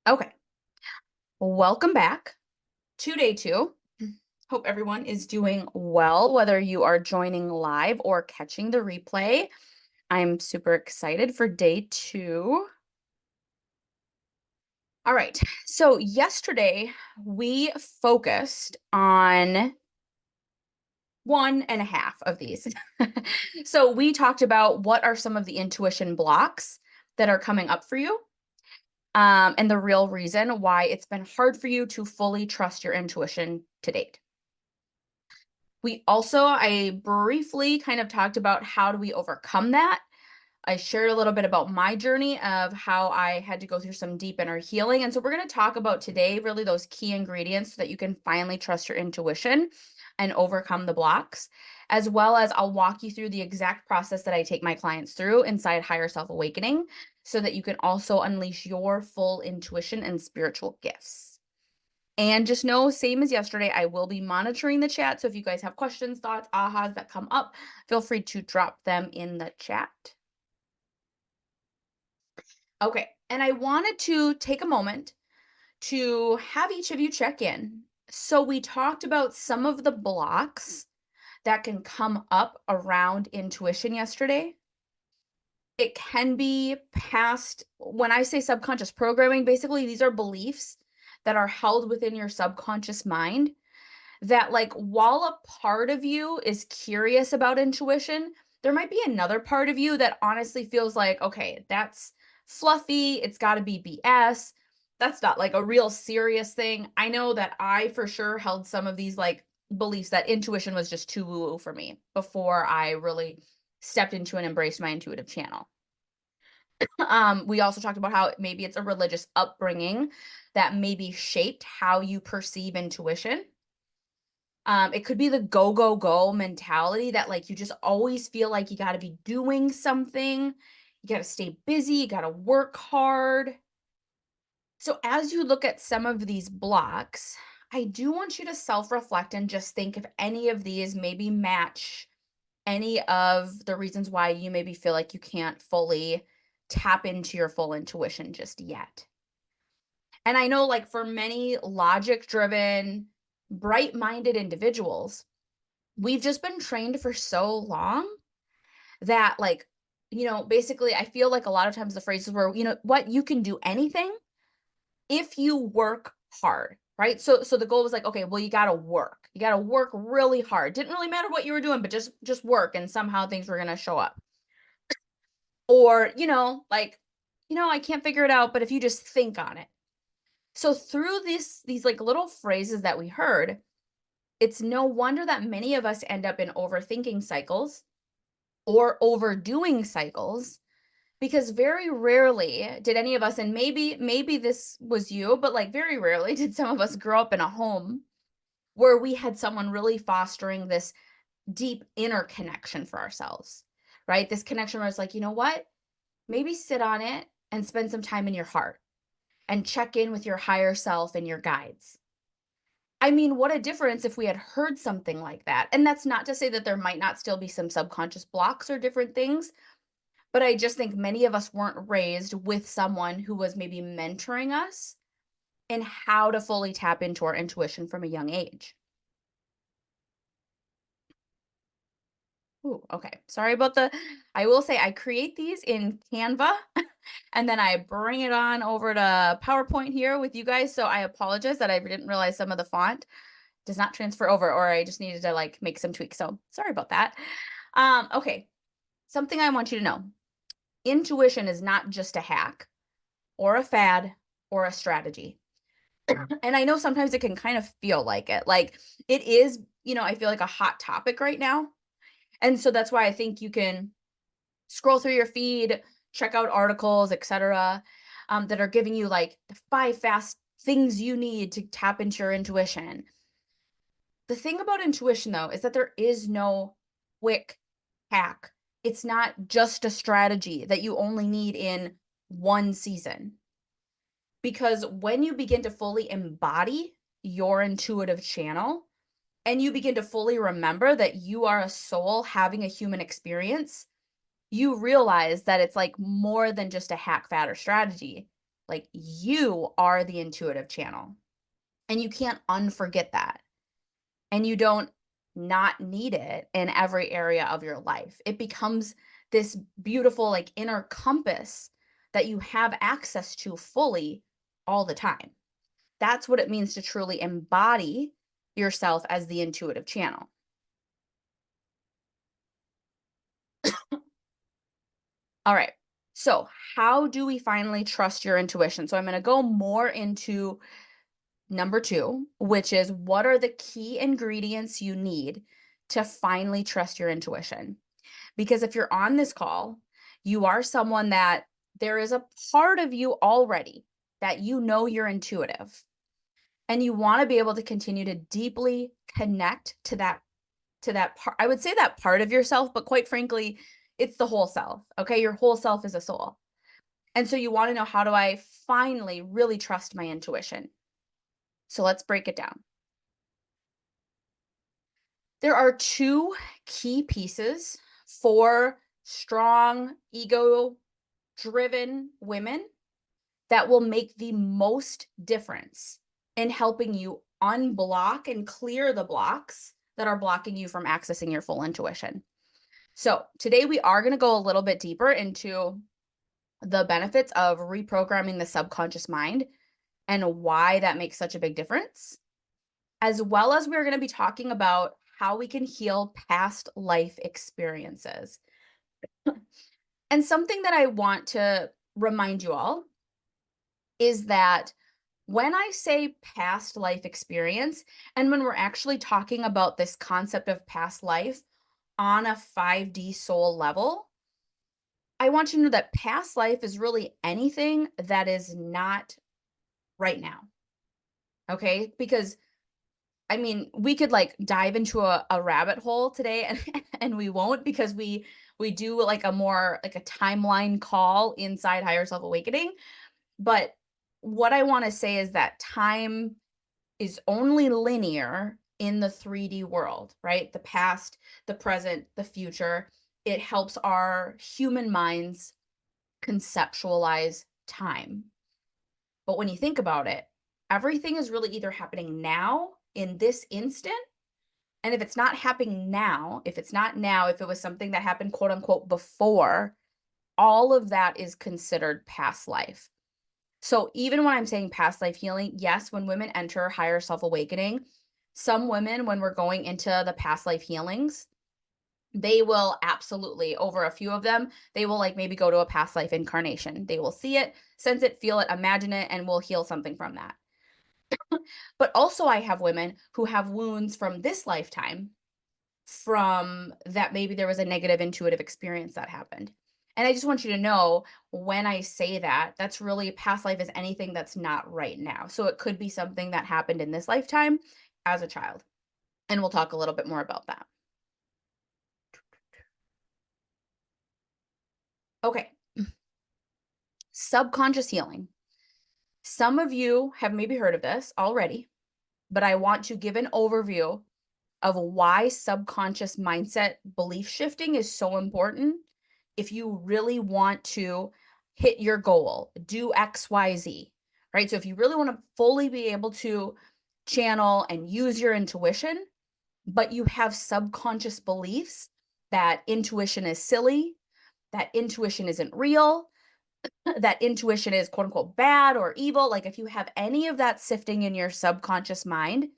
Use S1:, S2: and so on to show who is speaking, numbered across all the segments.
S1: Okay, welcome back to day two. Hope everyone is doing well, whether you are joining live or catching the replay. I'm super excited for day two. All right, so yesterday we focused on one and a half of these. So we talked about what are some of the intuition blocks that are coming up for you, and the real reason why it's been hard for you to fully trust your intuition to date. I briefly kind of talked about how do we overcome that. I shared a little bit about my journey of how I had to go through some deep inner healing. And so we're going to talk about today really those key ingredients so that you can finally trust your intuition and overcome the blocks, as well as I'll walk you through the exact process that I take my clients through inside Higher Self Awakening so that you can also unleash your full intuition and spiritual gifts. And just know, same as yesterday, I will be monitoring the chat. So if you guys have questions, thoughts, ahas that come up, feel free to drop them in the chat. Okay. And I wanted to take a moment to have each of you check in. So we talked about some of the blocks that can come up around intuition yesterday. It can be past, when I say subconscious programming, basically these are beliefs that are held within your subconscious mind that, like, while a part of you is curious about intuition, there might be another part of you that honestly feels like, okay, that's fluffy, it's got to be BS. That's not like a real serious thing. I know that I for sure held some of these like beliefs that intuition was just too woo woo for me before I really stepped into and embraced my intuitive channel. We also talked about how maybe it's a religious upbringing that maybe shaped how you perceive intuition. It could be the go, go, go mentality that like you just always feel like you got to be doing something. You got to stay busy. You got to work hard. So, as you look at some of these blocks, I do want you to self reflect and just think if any of these maybe match any of the reasons why you maybe feel like you can't fully tap into your full intuition just yet. And I know, like, for many logic driven, bright minded individuals, we've just been trained for so long that, like, basically, I feel like a lot of times the phrases were, what, you can do anything if you work hard, right? So the goal was like, okay, well, you got to work. You got to work really hard. Didn't really matter what you were doing, but just work and somehow things were going to show up. Or, like, I can't figure it out, but if you just think on it. So through these like little phrases that we heard, it's no wonder that many of us end up in overthinking cycles or overdoing cycles because very rarely did any of us, and maybe this was you, but like very rarely did some of us grow up in a home where we had someone really fostering this deep inner connection for ourselves, right? This connection where it's like, you know what, maybe sit on it and spend some time in your heart and check in with your higher self and your guides. I mean, what a difference if we had heard something like that. And that's not to say that there might not still be some subconscious blocks or different things, but I just think many of us weren't raised with someone who was maybe mentoring us in how to fully tap into our intuition from a young age. Ooh, okay. Sorry about I will say I create these in Canva and then I bring it on over to PowerPoint here with you guys. So I apologize that I didn't realize some of the font does not transfer over, or I just needed to like make some tweaks. So sorry about that. Okay. Something I want you to know. Intuition is not just a hack or a fad or a strategy. And I know sometimes it can kind of feel like it. Like it is, I feel like a hot topic right now. And so that's why I think you can scroll through your feed, check out articles, etc., that are giving you like the 5 fast things you need to tap into your intuition. The thing about intuition, though, is that there is no quick hack. It's not just a strategy that you only need in one season. Because when you begin to fully embody your intuitive channel and you begin to fully remember that you are a soul having a human experience, you realize that it's like more than just a hack, fad, or strategy. Like you are the intuitive channel. And you can't unforget that. And you don't not need it in every area of your life. It becomes this beautiful, like, inner compass that you have access to fully all the time. That's what it means to truly embody yourself as the intuitive channel. All right. So, how do we finally trust your intuition? So, I'm going to go more into number two, which is what are the key ingredients you need to finally trust your intuition? Because if you're on this call, you are someone that there is a part of you already that you know you're intuitive and you want to be able to continue to deeply connect to that part. I would say that part of yourself, but quite frankly, it's the whole self. Okay? Your whole self is a soul. And so you want to know, how do I finally really trust my intuition? So let's break it down. There are two key pieces for strong, ego driven women that will make the most difference in helping you unblock and clear the blocks that are blocking you from accessing your full intuition. So, today we are going to go a little bit deeper into the benefits of reprogramming the subconscious mind and why that makes such a big difference, as well as we're going to be talking about how we can heal past life experiences. And something that I want to remind you all is that when I say past life experience, and when we're actually talking about this concept of past life on a 5D soul level, I want you to know that past life is really anything that is not right now. Okay? Because I mean, we could like dive into a rabbit hole today and and we won't, because we do like a more like a timeline call inside Higher Self Awakening. But what I want to say is that time is only linear in the 3D world, right? The past, the present, the future. It helps our human minds conceptualize time. But when you think about it, everything is really either happening now in this instant. And if it's not happening now, if it's not now, if it was something that happened, quote unquote, before, all of that is considered past life. So even when I'm saying past life healing, yes, when women enter higher self awakening, some women, when we're going into the past life healings, they will absolutely, over a few of them, they will like maybe go to a past life incarnation. They will see it, sense it, feel it, imagine it, and will heal something from that. But also, I have women who have wounds from this lifetime, from that maybe there was a negative intuitive experience that happened. And I just want you to know, when I say that, that's really past life is anything that's not right now. So it could be something that happened in this lifetime as a child. And we'll talk a little bit more about that. Okay. Subconscious healing. Some of you have maybe heard of this already, but I want to give an overview of why subconscious mindset belief shifting is so important if you really want to hit your goal, do XYZ, right? So if you really want to fully be able to channel and use your intuition, but you have subconscious beliefs that intuition is silly, that intuition isn't real, that intuition is quote unquote bad or evil, like if you have any of that sifting in your subconscious mind,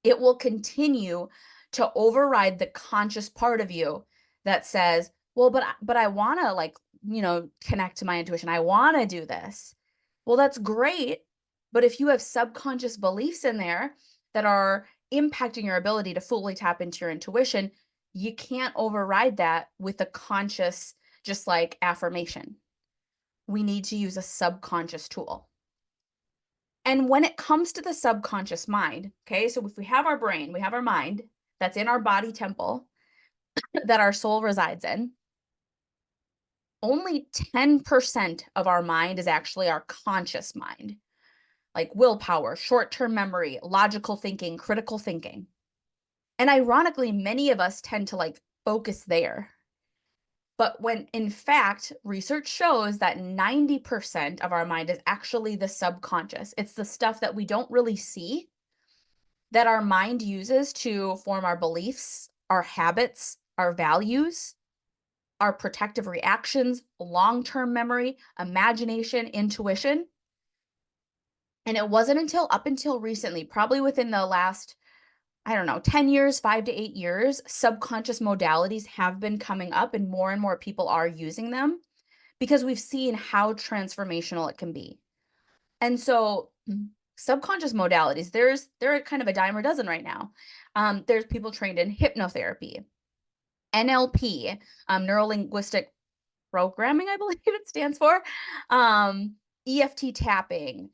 S1: it will continue to override the conscious part of you that says, well, but I want to, like, connect to my intuition. I want to do this. Well, that's great. But if you have subconscious beliefs in there that are impacting your ability to fully tap into your intuition, you can't override that with a conscious, just like affirmation. We need to use a subconscious tool. And when it comes to the subconscious mind, okay, so if we have our brain, we have our mind that's in our body temple that our soul resides in, only 10% of our mind is actually our conscious mind, like willpower, short term memory, logical thinking, critical thinking. And ironically, many of us tend to like focus there. But when in fact, research shows that 90% of our mind is actually the subconscious. It's the stuff that we don't really see that our mind uses to form our beliefs, our habits, our values, our protective reactions, long-term memory, imagination, intuition. And it wasn't until up until recently, probably within the last, I don't know, 10 years, 5 to 8 years, subconscious modalities have been coming up and more people are using them because we've seen how transformational it can be. And so subconscious modalities, they're kind of a dime a dozen right now. There's people trained in hypnotherapy, NLP, neuro-linguistic programming, I believe it stands for, EFT tapping,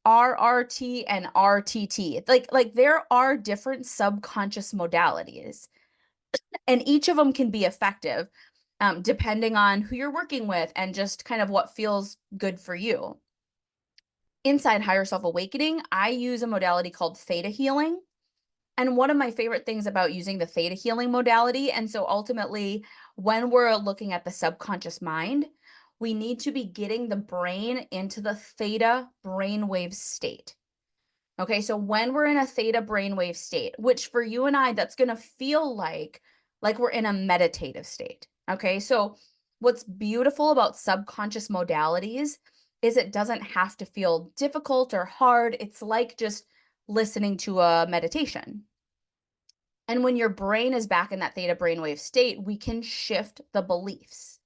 S1: RRT and RTT. Like there are different subconscious modalities, and each of them can be effective, depending on who you're working with and just kind of what feels good for you. Inside Higher Self Awakening, I use a modality called theta healing. And one of my favorite things about using the theta healing modality, and so ultimately, when we're looking at the subconscious mind, we need to be getting the brain into the theta brainwave state. Okay, so when we're in a theta brainwave state, which for you and I, that's going to feel like we're in a meditative state. Okay, so what's beautiful about subconscious modalities is it doesn't have to feel difficult or hard. It's like just listening to a meditation. And when your brain is back in that theta brainwave state, we can shift the beliefs.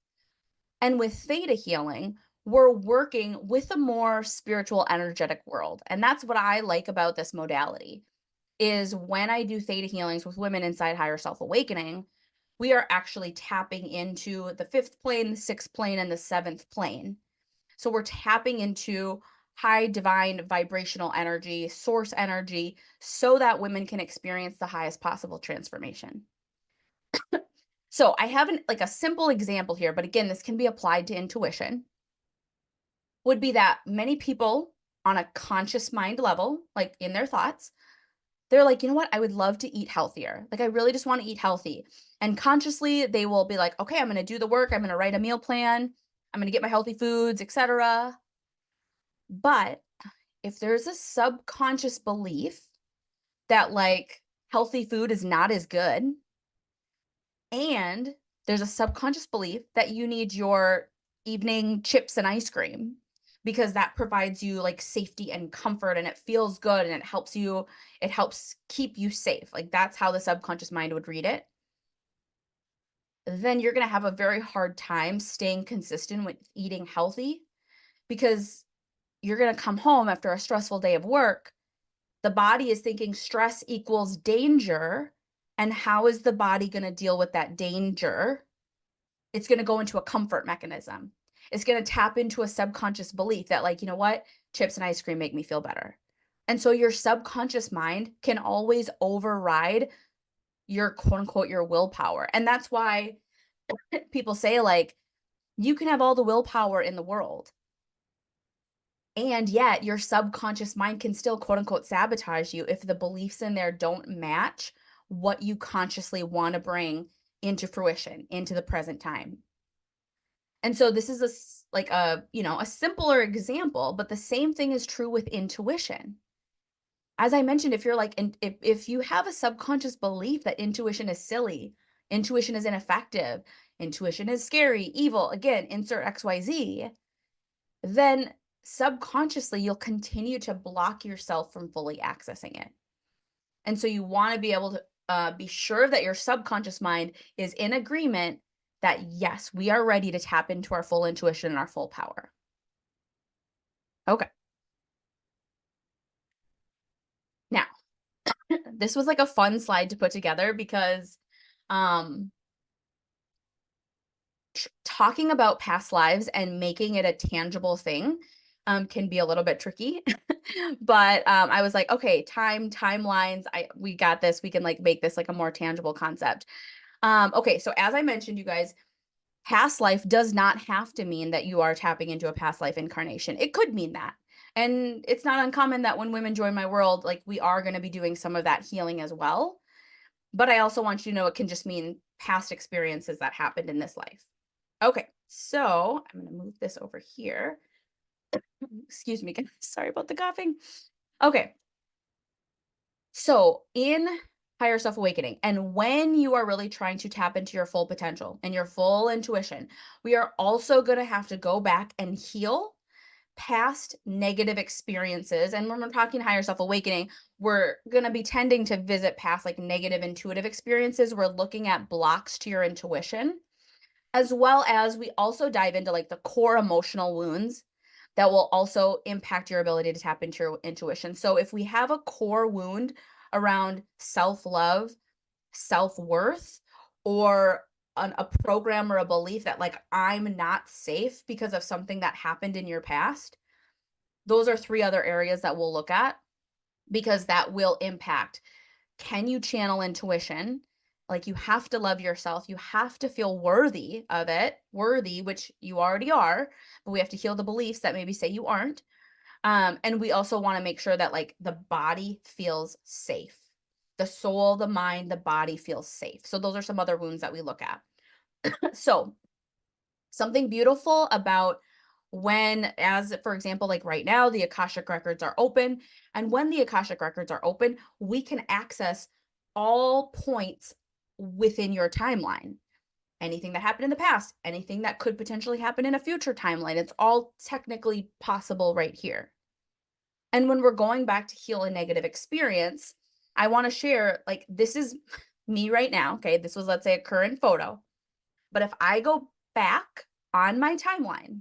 S1: And with theta healing, we're working with a more spiritual, energetic world. And that's what I like about this modality is when I do theta healings with women inside Higher Self Awakening, we are actually tapping into the fifth plane, the sixth plane, and the seventh plane. So we're tapping into high divine vibrational energy, source energy, so that women can experience the highest possible transformation. So I have like a simple example here, but again, this can be applied to intuition. Would be that many people on a conscious mind level, like in their thoughts, they're like, you know what? I would love to eat healthier. Like, I really just want to eat healthy. And consciously, they will be like, okay, I'm going to do the work. I'm going to write a meal plan. I'm going to get my healthy foods, etc. But if there's a subconscious belief that like healthy food is not as good, and there's a subconscious belief that you need your evening chips and ice cream because that provides you like safety and comfort and it feels good and it helps keep you safe. Like that's how the subconscious mind would read it. Then you're going to have a very hard time staying consistent with eating healthy because you're going to come home after a stressful day of work. The body is thinking stress equals danger. And how is the body going to deal with that danger? It's going to go into a comfort mechanism. It's going to tap into a subconscious belief that, like, you know what? Chips and ice cream make me feel better. And so your subconscious mind can always override your quote unquote, your willpower. And that's why people say, like, you can have all the willpower in the world. And yet your subconscious mind can still quote unquote sabotage you if the beliefs in there don't match what you consciously want to bring into fruition, into the present time. And so this is a simpler example, but the same thing is true with intuition. As I mentioned, if you're like, if you have a subconscious belief that intuition is silly, intuition is ineffective, intuition is scary, evil, again, insert XYZ, then subconsciously you'll continue to block yourself from fully accessing it. And so you want to be able to be sure that your subconscious mind is in agreement that yes, we are ready to tap into our full intuition and our full power. Okay. Now, this was like a fun slide to put together because talking about past lives and making it a tangible thing can be a little bit tricky. But I was like, okay, timelines, we got this. We can like make this like a more tangible concept. Okay, so as I mentioned, you guys, past life does not have to mean that you are tapping into a past life incarnation. It could mean that. And it's not uncommon that when women join my world, like we are going to be doing some of that healing as well. But I also want you to know it can just mean past experiences that happened in this life. Okay, so I'm going to move this over here. Excuse me, guys. Sorry about the coughing. Okay, so in higher self awakening, and when you are really trying to tap into your full potential and your full intuition, we are also going to have to go back and heal past negative experiences. And when we're talking higher self awakening, we're going to be tending to visit past like negative intuitive experiences. We're looking at blocks to your intuition, as well as we also dive into like the core emotional wounds that will also impact your ability to tap into your intuition. So if we have a core wound around self-love, self-worth, or a program or a belief that like I'm not safe because of something that happened in your past, those are three other areas that we'll look at because that will impact, can you channel intuition? Like you have to love yourself. You have to feel worthy of it, worthy, which you already are, but we have to heal the beliefs that maybe say you aren't. And we also want to make sure that like the body feels safe. The soul, the mind, the body feels safe. So those are some other wounds that we look at. So something beautiful about when, as for example, like right now, the Akashic records are open. And when the Akashic records are open, we can access all points within your timeline. Anything that happened in the past, anything that could potentially happen in a future timeline, it's all technically possible right here. And when we're going back to heal a negative experience, I want to share like this is me right now. Okay. This was, let's say, a current photo. But if I go back on my timeline,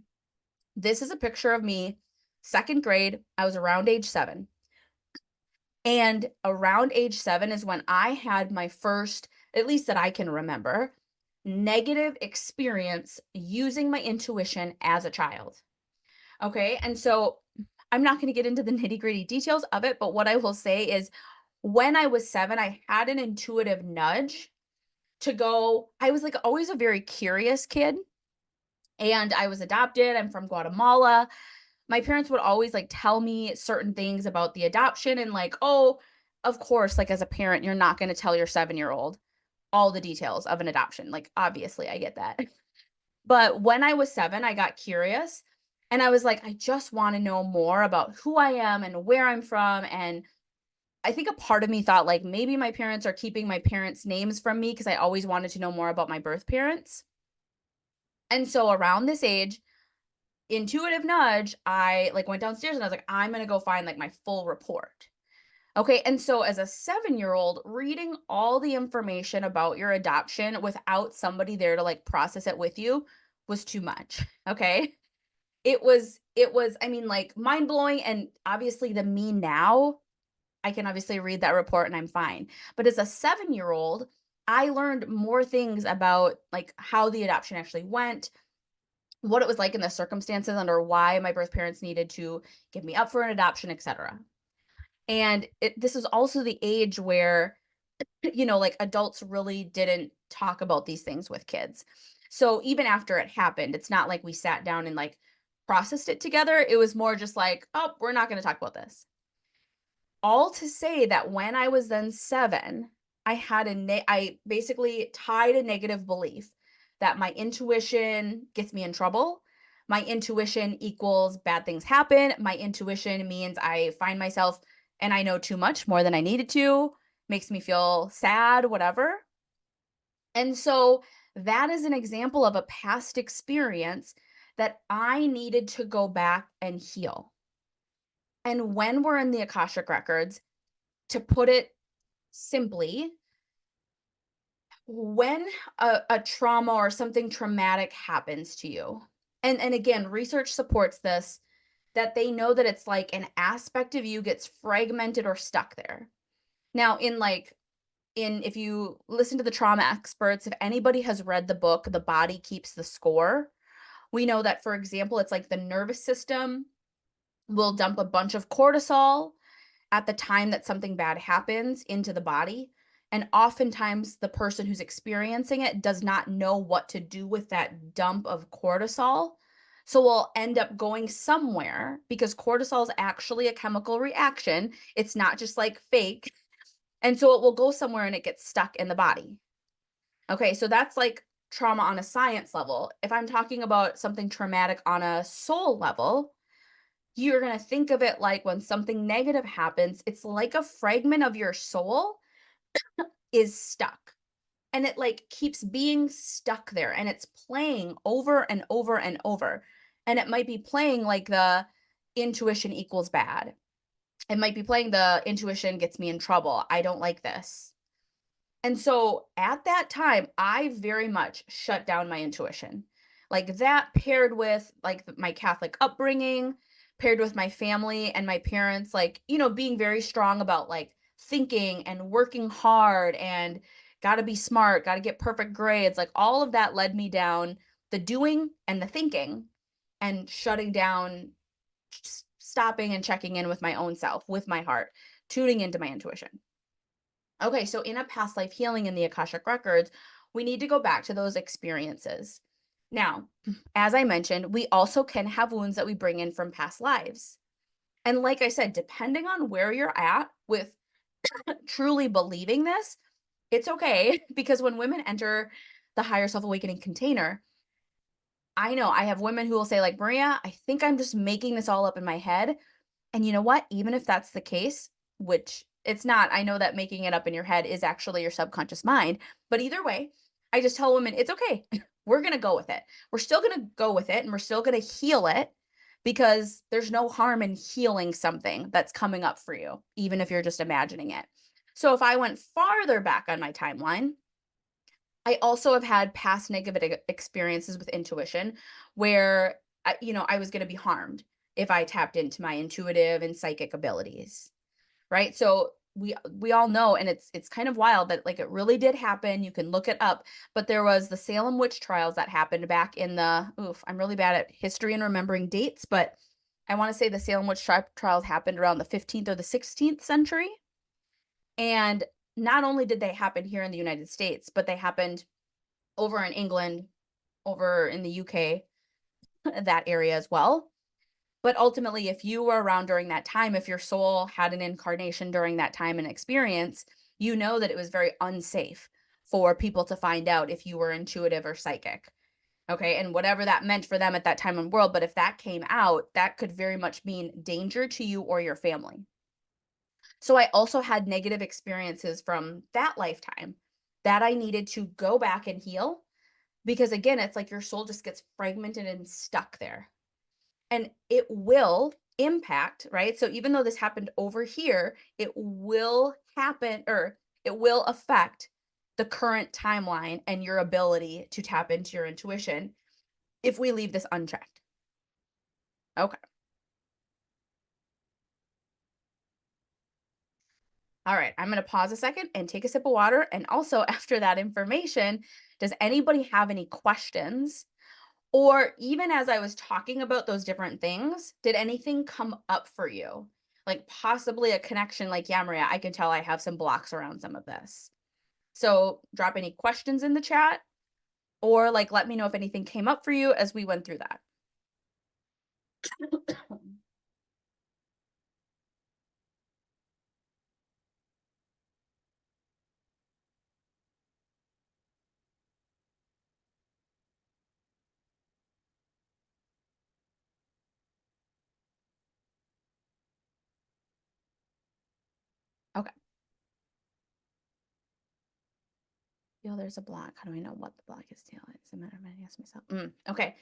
S1: this is a picture of me, second grade. I was around age 7. And around age 7 is when I had my first, at least that I can remember, negative experience using my intuition as a child. Okay. And so I'm not going to get into the nitty gritty details of it, but what I will say is when I was 7, I had an intuitive nudge to go. I was like always a very curious kid, and I was adopted. I'm from Guatemala. My parents would always like tell me certain things about the adoption and like, oh, of course, like as a parent, you're not going to tell your 7-year-old all the details of an adoption. Like, obviously, I get that. But when I was 7, I got curious and I was like, I just want to know more about who I am and where I'm from. And I think a part of me thought like maybe my parents are keeping my parents' names from me because I always wanted to know more about my birth parents. And so around this age, intuitive nudge, I like went downstairs and I was like, I'm going to go find like my full report. Okay. And so as a 7-year-old, reading all the information about your adoption without somebody there to like process it with you was too much. Okay. It was, I mean, like mind blowing. And obviously, the me now, I can obviously read that report and I'm fine. But as a 7-year-old, I learned more things about like how the adoption actually went, what it was like in the circumstances under why my birth parents needed to give me up for an adoption, etc. And this is also the age where, like adults really didn't talk about these things with kids. So even after it happened, it's not like we sat down and like processed it together. It was more just like, oh, we're not going to talk about this. All to say that when I was then 7, I basically tied a negative belief that my intuition gets me in trouble. My intuition equals bad things happen. My intuition means I find myself and I know too much, more than I needed to, makes me feel sad, whatever. And so that is an example of a past experience that I needed to go back and heal. And when we're in the Akashic records, to put it simply, when a trauma or something traumatic happens to you, and again, research supports this, that they know that it's like an aspect of you gets fragmented or stuck there. Now, if you listen to the trauma experts, if anybody has read the book, The Body Keeps the Score, we know that, for example, it's like the nervous system will dump a bunch of cortisol at the time that something bad happens into the body. And oftentimes, the person who's experiencing it does not know what to do with that dump of cortisol. So we'll end up going somewhere because cortisol is actually a chemical reaction. It's not just like fake. And so it will go somewhere and it gets stuck in the body. Okay, so that's like trauma on a science level. If I'm talking about something traumatic on a soul level, you're going to think of it like when something negative happens, it's like a fragment of your soul is stuck. And it like keeps being stuck there and it's playing over and over and over. And it might be playing like the intuition equals bad. It might be playing the intuition gets me in trouble. I don't like this. And so at that time, I very much shut down my intuition. Like that paired with like my Catholic upbringing, paired with my family and my parents, like, being very strong about like thinking and working hard and got to be smart, got to get perfect grades. Like all of that led me down the doing and the thinking and shutting down, stopping and checking in with my own self, with my heart, tuning into my intuition. Okay, so in a past life healing in the Akashic Records, we need to go back to those experiences. Now, as I mentioned, we also can have wounds that we bring in from past lives. And like I said, depending on where you're at with truly believing this, it's okay because when women enter the higher self awakening container, I know I have women who will say, like, Maria, I think I'm just making this all up in my head. And you know what? Even if that's the case, which it's not, I know that making it up in your head is actually your subconscious mind. But either way, I just tell women it's okay. We're going to go with it. We're still going to go with it and we're still going to heal it because there's no harm in healing something that's coming up for you, even if you're just imagining it. So if I went farther back on my timeline, I also have had past negative experiences with intuition where I was going to be harmed if I tapped into my intuitive and psychic abilities, right? So we all know, and it's kind of wild that like it really did happen. You can look it up, but there was the Salem witch trials that happened back in the I'm really bad at history and remembering dates, but I want to say the Salem witch trials happened around the 15th or the 16th century. And not only did they happen here in the United States, but they happened over in England, over in the UK, that area as well. But ultimately, if you were around during that time, if your soul had an incarnation during that time and experience, you know that it was very unsafe for people to find out if you were intuitive or psychic. Okay. And whatever that meant for them at that time in world. But if that came out, that could very much mean danger to you or your family. So I also had negative experiences from that lifetime that I needed to go back and heal because again, it's like your soul just gets fragmented and stuck there. And it will impact, right? So even though this happened over here, it will happen or it will affect the current timeline and your ability to tap into your intuition if we leave this unchecked. Okay. All right. I'm going to pause a second and take a sip of water. And also, after that information, does anybody have any questions? Or even as I was talking about those different things, did anything come up for you? Like possibly a connection, like, yeah, Maria, I can tell I have some blocks around some of this. So drop any questions in the chat or like let me know if anything came up for you as we went through that. Okay. Feel there's a block. How do I know what the block is? It's a matter of ask myself. Okay.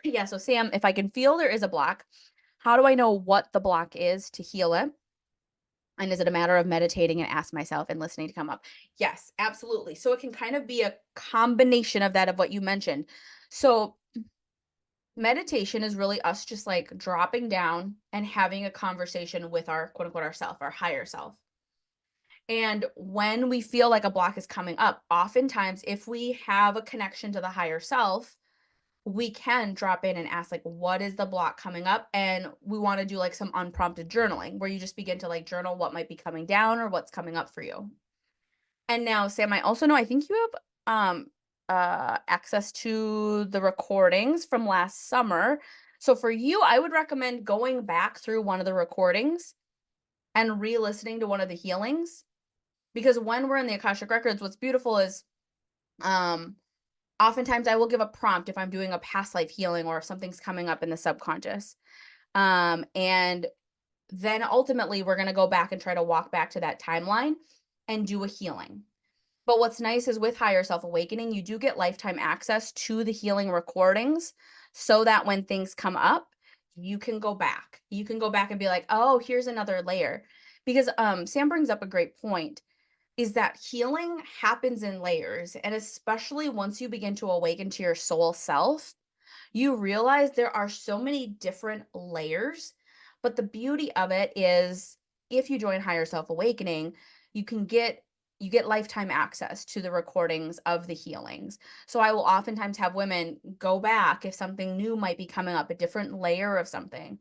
S1: Yeah. So Sam, if I can feel there is a block, how do I know what the block is to heal it? And is it a matter of meditating and ask myself and listening to come up? Yes, absolutely. So it can kind of be a combination of that of what you mentioned. So meditation is really us just like dropping down and having a conversation with our quote unquote ourself, our higher self. And when we feel like a block is coming up, oftentimes if we have a connection to the higher self, we can drop in and ask like what is the block coming up, and we want to do like some unprompted journaling where you just begin to like journal what might be coming down or what's coming up for you. And now Sam, I also know I think you have access to the recordings from last summer. So for you, I would recommend going back through one of the recordings and re-listening to one of the healings, because when we're in the Akashic Records, what's beautiful is Um, Oftentimes I will give a prompt if I'm doing a past life healing or if something's coming up in the subconscious. And then ultimately we're going to go back and try to walk back to that timeline and do a healing. But what's nice is with higher self awakening, you do get lifetime access to the healing recordings so that when things come up, you can go back. You can go back and be like, "Oh, here's another layer." Because Sam brings up a great point is that healing happens in layers, and especially once you begin to awaken to your soul self, you realize there are so many different layers, but the beauty of it is if you join higher self awakening, you can get you get lifetime access to the recordings of the healings. So I will oftentimes have women go back if something new might be coming up, a different layer of something,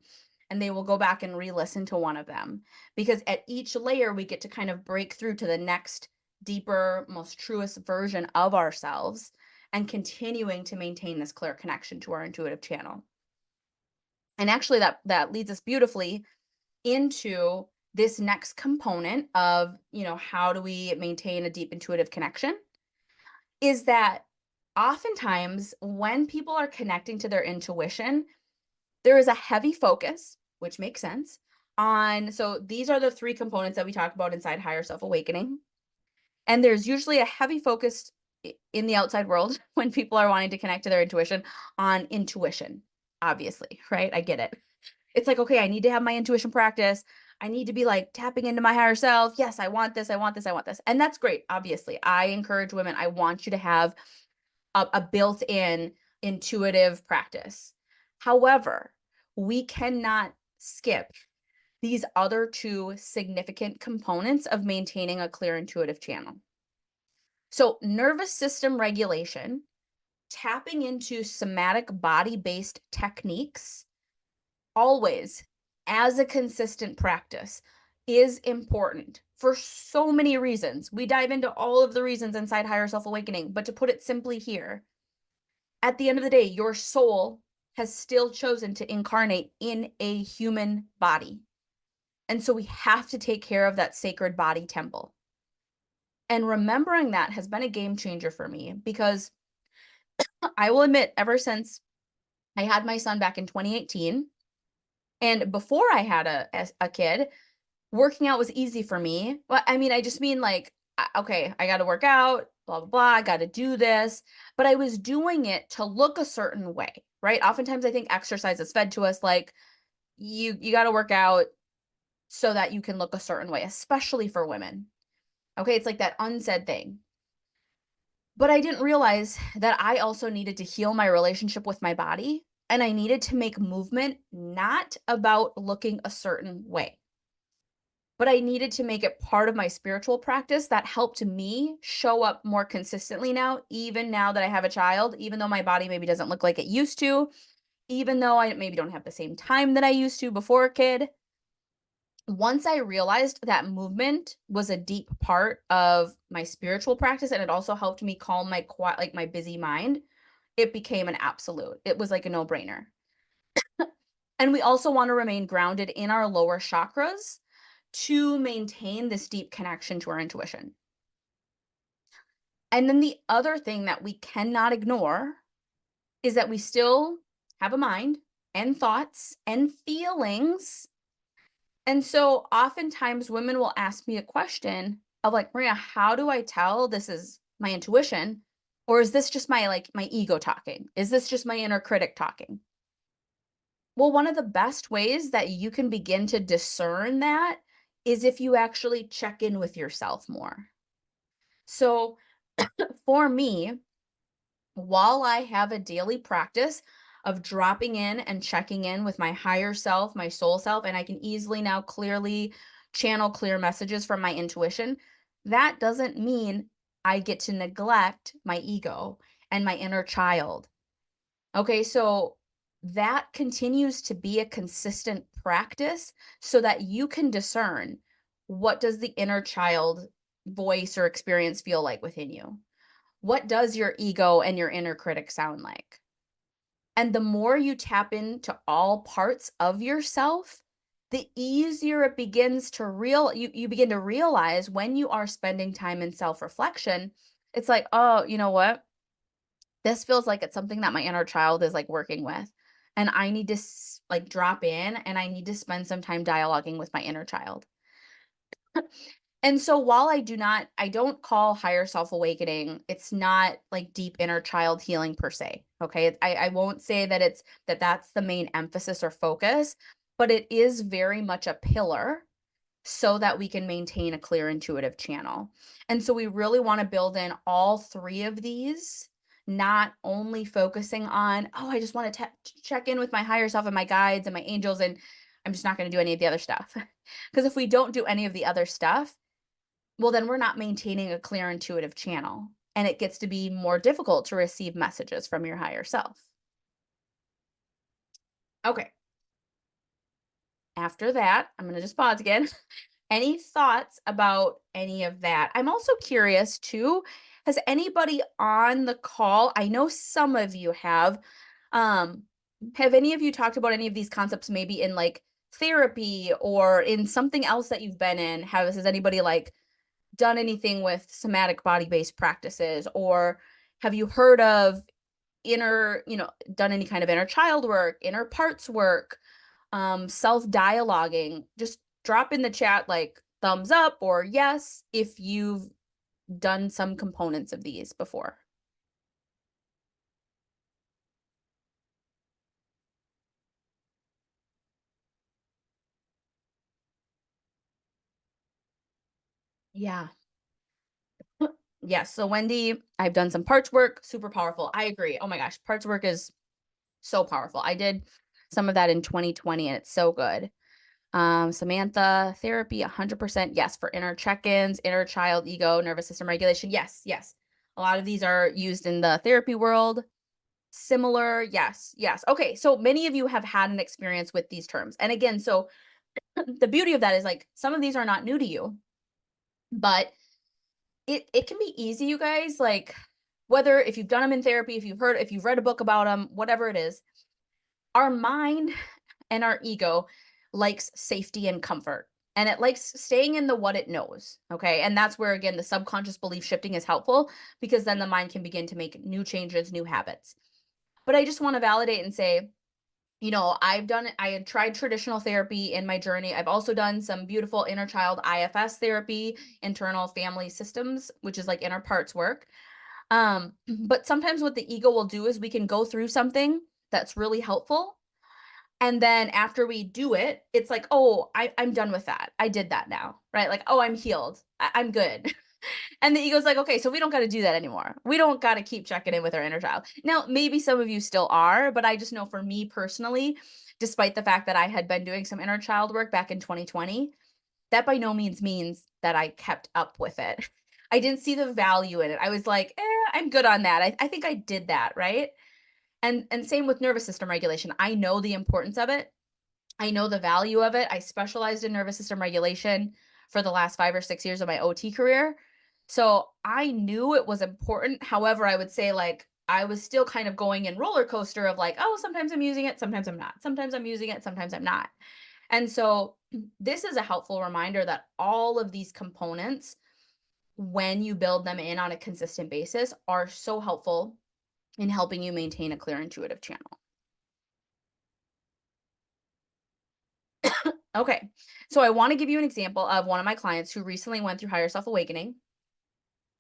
S1: and they will go back and re-listen to one of them because at each layer we get to kind of break through to the next deeper, most truest version of ourselves and continuing to maintain this clear connection to our intuitive channel. And actually that leads us beautifully into this next component of, how do we maintain a deep intuitive connection? Is that oftentimes when people are connecting to their intuition, there is a heavy focus, which makes sense, on so these are the three components that we talk about inside higher self awakening. And there's usually a heavy focus in the outside world when people are wanting to connect to their intuition on intuition, obviously, right? I get it. It's like, okay, I need to have my intuition practice. I need to be like tapping into my higher self. Yes, I want this. I want this. I want this. And that's great. Obviously, I encourage women. I want you to have a built in intuitive practice. However, we cannot skip these other two significant components of maintaining a clear intuitive channel. So, nervous system regulation, tapping into somatic body based techniques, always as a consistent practice, is important for so many reasons. We dive into all of the reasons inside Higher Self Awakening, but to put it simply here, at the end of the day, your soul has still chosen to incarnate in a human body. And so we have to take care of that sacred body temple. And remembering that has been a game changer for me because I will admit, ever since I had my son back in 2018, and before I had a kid, working out was easy for me. Well, I mean, I just mean like, okay, I got to work out, blah, blah, blah. I got to do this. But I was doing it to look a certain way, right? Oftentimes I think exercise is fed to us like you got to work out so that you can look a certain way, especially for women. Okay. It's like that unsaid thing. But I didn't realize that I also needed to heal my relationship with my body. And I needed to make movement not about looking a certain way, but I needed to make it part of my spiritual practice that helped me show up more consistently now, even now that I have a child, even though my body maybe doesn't look like it used to, even though I maybe don't have the same time that I used to before a kid. Once I realized that movement was a deep part of my spiritual practice and it also helped me calm my like my busy mind, it became an absolute. It was like a no-brainer. And we also want to remain grounded in our lower chakras to maintain this deep connection to our intuition. And then the other thing that we cannot ignore is that we still have a mind and thoughts and feelings. And so oftentimes women will ask me a question of like, Maria, how do I tell this is my intuition? Or is this just my ego talking? Is this just my inner critic talking? Well, one of the best ways that you can begin to discern that is if you actually check in with yourself more. So for me, while I have a daily practice of dropping in and checking in with my higher self, my soul self, and I can easily now clearly channel clear messages from my intuition, that doesn't mean I get to neglect my ego and my inner child. Okay, so that continues to be a consistent practice so that you can discern what does the inner child voice or experience feel like within you? What does your ego and your inner critic sound like? And the more you tap into all parts of yourself, the easier it begins to you begin to realize when you are spending time in self-reflection It's like, oh, you know what? This feels like it's something that my inner child is like working with. And I need to like drop in and I need to spend some time dialoguing with my inner child. And so while I don't call higher self awakening, it's not like deep inner child healing per se. Okay. I won't say that that's the main emphasis or focus, but it is very much a pillar so that we can maintain a clear intuitive channel. And so we really want to build in all three of these, not only focusing on, oh, I just want to check in with my higher self and my guides and my angels, and I'm just not going to do any of the other stuff. Because if we don't do any of the other stuff, well, then we're not maintaining a clear intuitive channel. And it gets to be more difficult to receive messages from your higher self. Okay. After that, I'm going to just pause again. Any thoughts about any of that? I'm also curious too, has anybody on the call, I know some of you um, have any of you talked about any of these concepts maybe in like therapy or in something else that you've been in? Has anybody like done anything with somatic body-based practices, or have you heard of done any kind of inner child work, inner parts work, self-dialoguing? Just drop in the chat like thumbs up or yes if you've done some components of these before. Yeah. Yes. So Wendy, I've done some parts work, super powerful. I agree. Oh my gosh, parts work is so powerful. I did some of that in 2020 and it's so good. Samantha, therapy, 100% yes for inner check-ins, inner child, ego, nervous system regulation. Yes, yes. A lot of these are used in the therapy world. Similar, yes, yes. Okay, so many of you have had an experience with these terms. And again, so the beauty of that is like some of these are not new to you, but it can be easy, you guys, like whether if you've done them in therapy, if you've read a book about them, whatever it is, our mind and our ego likes safety and comfort. And it likes staying in the what it knows. Okay. And that's where, again, the subconscious belief shifting is helpful because then the mind can begin to make new changes, new habits. But I just want to validate and say, I had tried traditional therapy in my journey. I've also done some beautiful inner child IFS therapy, internal family systems, which is like inner parts work. But sometimes what the ego will do is we can go through something that's really helpful. And then after we do it, it's like, oh, I'm done with that. I did that now, right? Like, oh, I'm healed. I'm good. And the ego's like, okay, so we don't got to do that anymore. We don't got to keep checking in with our inner child. Now, maybe some of you still are, but I just know for me personally, despite the fact that I had been doing some inner child work back in 2020, that by no means means that I kept up with it. I didn't see the value in it. I was like, I'm good on that. I think I did that, right? And same with nervous system regulation. I know the importance of it. I know the value of it. I specialized in nervous system regulation for the last 5 or 6 years of my OT career. So I knew it was important. However, I would say like I was still kind of going in roller coaster of like, oh, sometimes I'm using it, sometimes I'm not. Sometimes I'm using it, sometimes I'm not. And so this is a helpful reminder that all of these components, when you build them in on a consistent basis, are so helpful in helping you maintain a clear intuitive channel. Okay. So I want to give you an example of one of my clients who recently went through higher self awakening.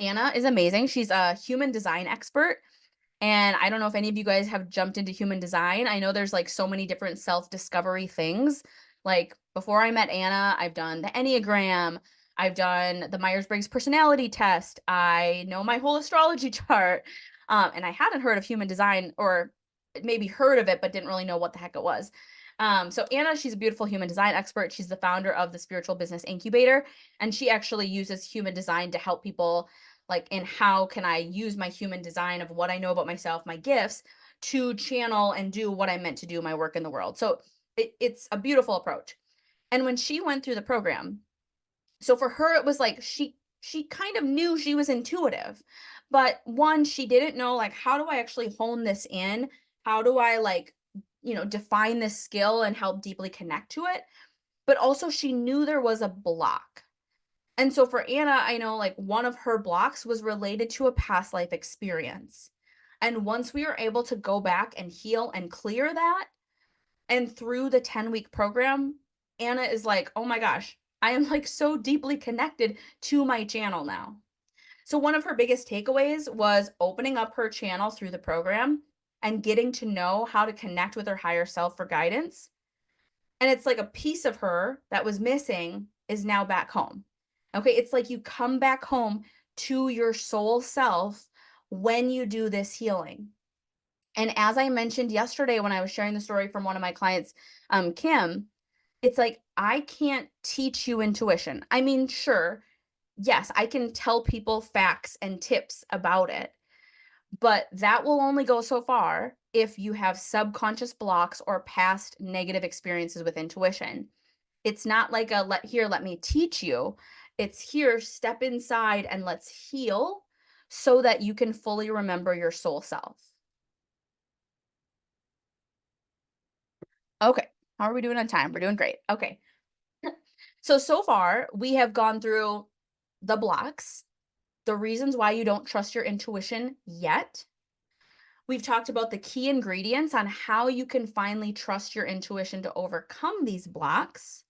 S1: Anna is amazing. She's a human design expert. And I don't know if any of you guys have jumped into human design. I know there's like so many different self discovery things. Like before I met Anna, I've done the Enneagram, I've done the Myers Briggs personality test, I know my whole astrology chart. And I hadn't heard of human design or maybe heard of it, but didn't really know what the heck it was. So Anna, she's a beautiful human design expert. She's the founder of the Spiritual Business Incubator, and she actually uses human design to help people like in how can I use my human design of what I know about myself, my gifts, to channel and do what I'm meant to do, my work in the world. So it's a beautiful approach. And when she went through the program, so for her it was like she kind of knew she was intuitive, but one, she didn't know like how do I actually hone this in? How do I like define this skill and help deeply connect to it? But also she knew there was a block. And so for Anna, I know like one of her blocks was related to a past life experience. And once we were able to go back and heal and clear that, and through the 10-week program, Anna is like, oh my gosh, I am like so deeply connected to my channel now. So one of her biggest takeaways was opening up her channel through the program and getting to know how to connect with her higher self for guidance. And it's like a piece of her that was missing is now back home. Okay, it's like you come back home to your soul self when you do this healing. And as I mentioned yesterday when I was sharing the story from one of my clients, Kim, it's like I can't teach you intuition. I mean, sure, yes, I can tell people facts and tips about it, but that will only go so far if you have subconscious blocks or past negative experiences with intuition. It's not like a let me teach you. It's here, step inside and let's heal so that you can fully remember your soul self. Okay. How are we doing on time? We're doing great. Okay. So far, we have gone through the blocks, the reasons why you don't trust your intuition yet. We've talked about the key ingredients on how you can finally trust your intuition to overcome these blocks.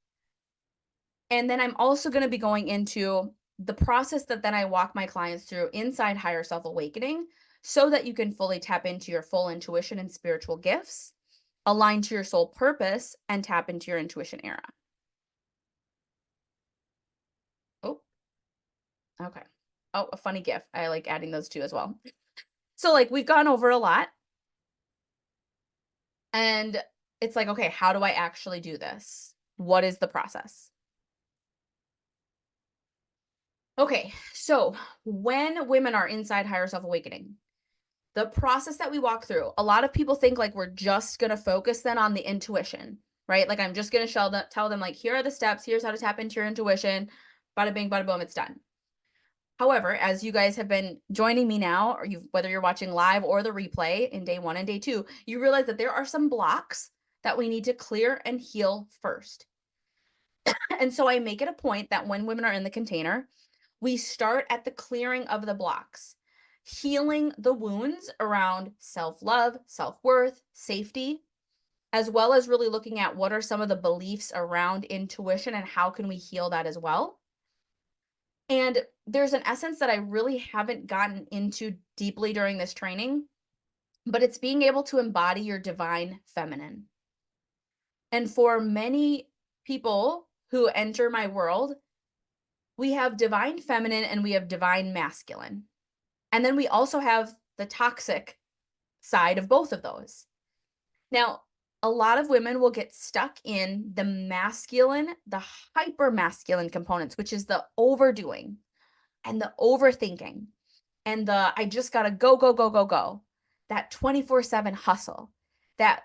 S1: And then I'm also going to be going into the process that then I walk my clients through inside Higher Self Awakening so that you can fully tap into your full intuition and spiritual gifts, align to your soul purpose, and tap into your intuition era. Oh, okay. Oh, a funny GIF. I like adding those two as well. So, like, we've gone over a lot, and it's like, okay, how do I actually do this? What is the process? Okay, so when women are inside Higher Self Awakening, the process that we walk through, a lot of people think like we're just going to focus then on the intuition, right? Like I'm just going to tell them like, here are the steps, here's how to tap into your intuition, bada bing, bada boom, it's done. However, as you guys have been joining me now, or whether you're watching live or the replay in day 1 and day 2, you realize that there are some blocks that we need to clear and heal first. And so I make it a point that when women are in the container, we start at the clearing of the blocks, healing the wounds around self-love, self-worth, safety, as well as really looking at what are some of the beliefs around intuition and how can we heal that as well. And there's an essence that I really haven't gotten into deeply during this training, but it's being able to embody your divine feminine. And for many people who enter my world, we have divine feminine and we have divine masculine. And then we also have the toxic side of both of those. Now, a lot of women will get stuck in the masculine, the hyper masculine components, which is the overdoing and the overthinking and the I just got to go go go go go. That 24/7 hustle. That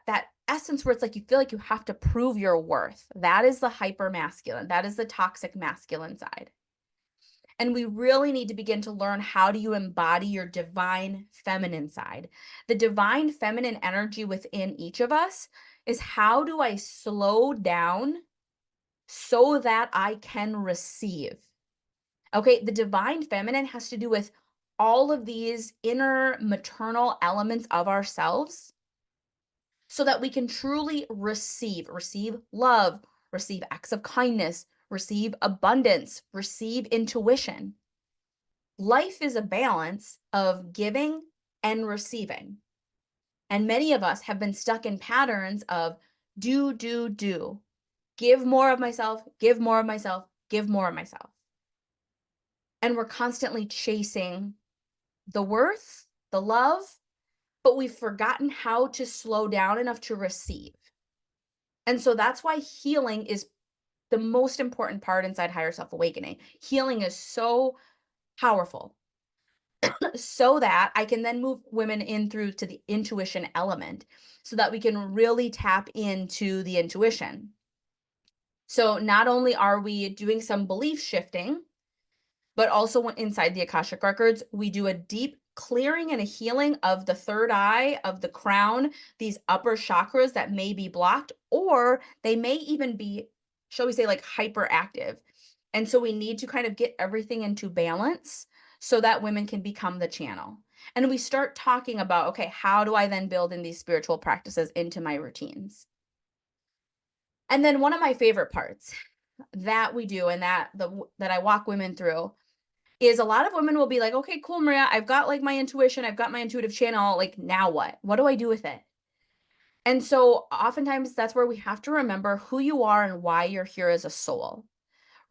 S1: essence where it's like you feel like you have to prove your worth. That is the hyper masculine. That is the toxic masculine side. And we really need to begin to learn how do you embody your divine feminine side. The divine feminine energy within each of us is how do I slow down so that I can receive? Okay, the divine feminine has to do with all of these inner maternal elements of ourselves so that we can truly receive love, receive acts of kindness, receive abundance, receive intuition. Life is a balance of giving and receiving. And many of us have been stuck in patterns of do, do, do. Give more of myself, give more of myself, give more of myself. And we're constantly chasing the worth, the love, but we've forgotten how to slow down enough to receive. And so that's why healing is the most important part inside Higher Self Awakening. Healing is so powerful so that I can then move women in through to the intuition element so that we can really tap into the intuition. So not only are we doing some belief shifting, but also inside the Akashic Records, we do a deep clearing and a healing of the third eye, of the crown, these upper chakras that may be blocked, or they may even be, shall we say, like hyperactive. And so we need to kind of get everything into balance so that women can become the channel. And we start talking about, okay, how do I then build in these spiritual practices into my routines? And then one of my favorite parts that we do and that I walk women through is a lot of women will be like, okay, cool, Maria, I've got like my intuition, I've got my intuitive channel. Like, now what? What do I do with it? And so oftentimes that's where we have to remember who you are and why you're here as a soul,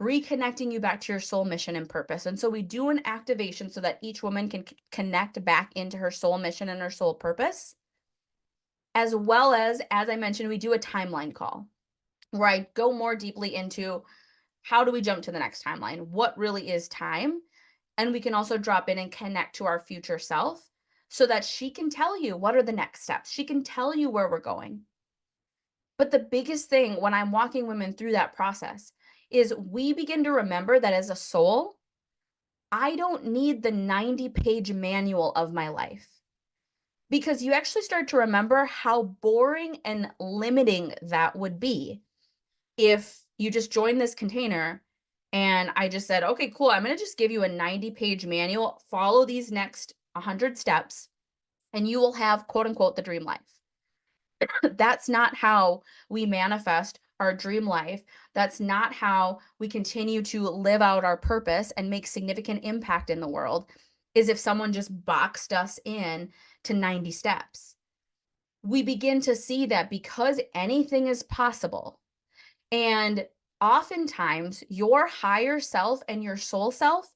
S1: reconnecting you back to your soul mission and purpose. And so we do an activation so that each woman can connect back into her soul mission and her soul purpose. As well as I mentioned, we do a timeline call where I go more deeply into how do we jump to the next timeline? What really is time? And we can also drop in and connect to our future self so that she can tell you what are the next steps. She can tell you where we're going. But the biggest thing when I'm walking women through that process is we begin to remember that as a soul, I don't need the 90-page manual of my life. Because you actually start to remember how boring and limiting that would be if you just join this container and I just said, okay, cool, I'm going to just give you a 90-page manual, follow these next 100 steps, and you will have quote unquote the dream life. That's not how we manifest our dream life. That's not how we continue to live out our purpose and make significant impact in the world, is if someone just boxed us in to 90 steps. We begin to see that because anything is possible, and oftentimes your higher self and your soul self,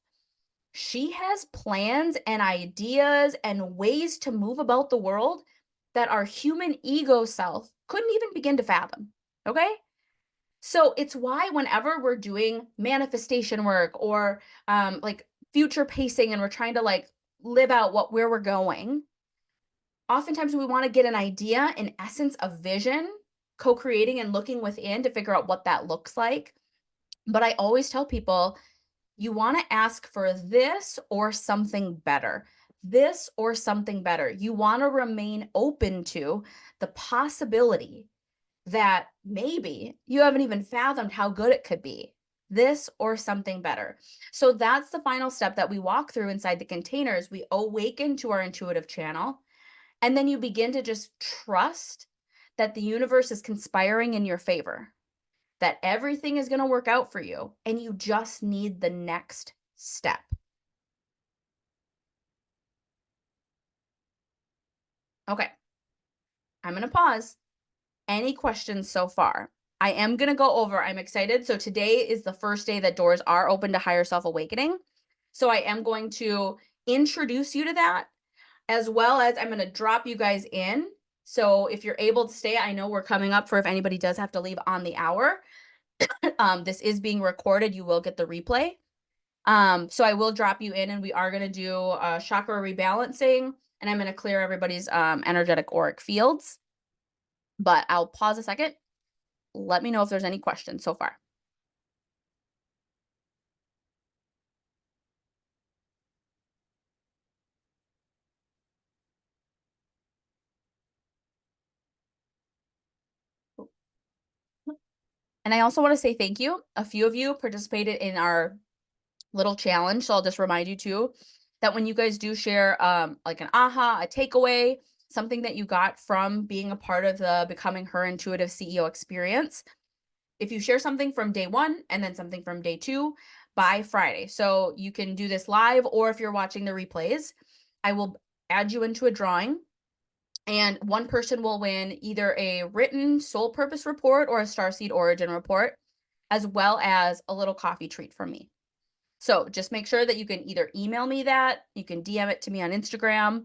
S1: she has plans and ideas and ways to move about the world that our human ego self couldn't even begin to fathom. Okay. So it's why whenever we're doing manifestation work or like future pacing and we're trying to like live out where we're going, oftentimes we want to get an idea, in essence, a vision, co-creating and looking within to figure out what that looks like. But I always tell people, you want to ask for this or something better. This or something better. You want to remain open to the possibility that maybe you haven't even fathomed how good it could be. This or something better. So that's the final step that we walk through inside the containers. We awaken to our intuitive channel, and then you begin to just trust that the universe is conspiring in your favor, that everything is going to work out for you, and you just need the next step. Okay, I'm going to pause. Any questions so far? I am going to go over, I'm excited. So today is the first day that doors are open to Higher Self Awakening. So I am going to introduce you to that, as well as I'm going to drop you guys in. So if you're able to stay, I know we're coming up for if anybody does have to leave on the hour. This is being recorded. You will get the replay. So I will drop you in, and we are going to do chakra rebalancing, and I'm going to clear everybody's energetic auric fields. But I'll pause a second. Let me know if there's any questions so far. And I also want to say thank you. A few of you participated in our little challenge. So I'll just remind you too that when you guys do share like an aha, a takeaway, something that you got from being a part of the Becoming Her Intuitive CEO experience, if you share something from day 1 and then something from day 2 by Friday. So you can do this live, or if you're watching the replays, I will add you into a drawing, and one person will win either a written soul purpose report or a starseed origin report, as well as a little coffee treat from me. So just make sure that you can either email me that, you can DM it to me on Instagram,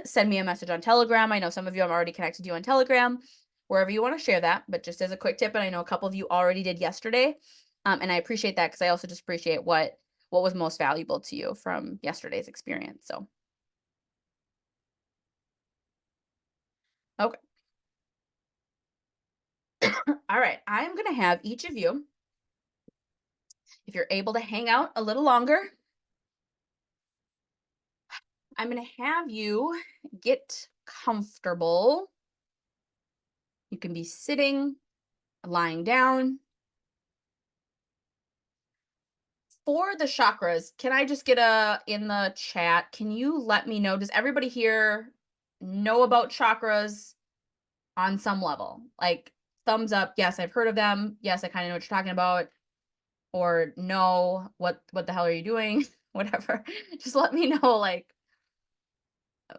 S1: send me a message on Telegram. I know some of you, I'm already connected to you on Telegram, wherever you want to share that. But just as a quick tip, and I know a couple of you already did yesterday, and I appreciate that because I also just appreciate what was most valuable to you from yesterday's experience. So, okay. All right. I'm going to have each of you, if you're able to hang out a little longer, I'm going to have you get comfortable. You can be sitting, lying down. For the chakras, can I just get a in the chat, can you let me know, does everybody here know about chakras on some level? Like thumbs up, yes, I've heard of them. Yes, I kind of know what you're talking about. Or no, what the hell are you doing? Whatever. Just let me know like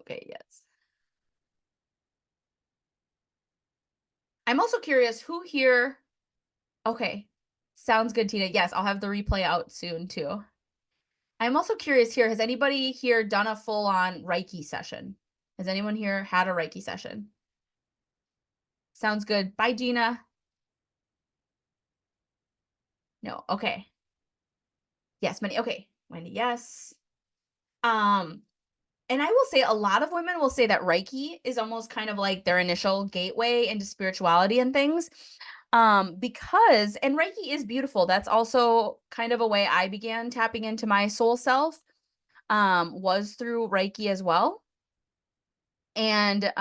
S1: okay, yes. I'm also curious who here okay. Sounds good, Tina. Yes, I'll have the replay out soon too. I'm also curious here, has anybody here done a full-on Reiki session? Has anyone here had a Reiki session? Sounds good. Bye, Gina. No, okay. Yes, Wendy. Okay, Wendy, yes. Um, and I will say a lot of women will say that Reiki is almost kind of like their initial gateway into spirituality and things. Because and Reiki is beautiful. That's also kind of a way I began tapping into my soul self, was through Reiki as well. And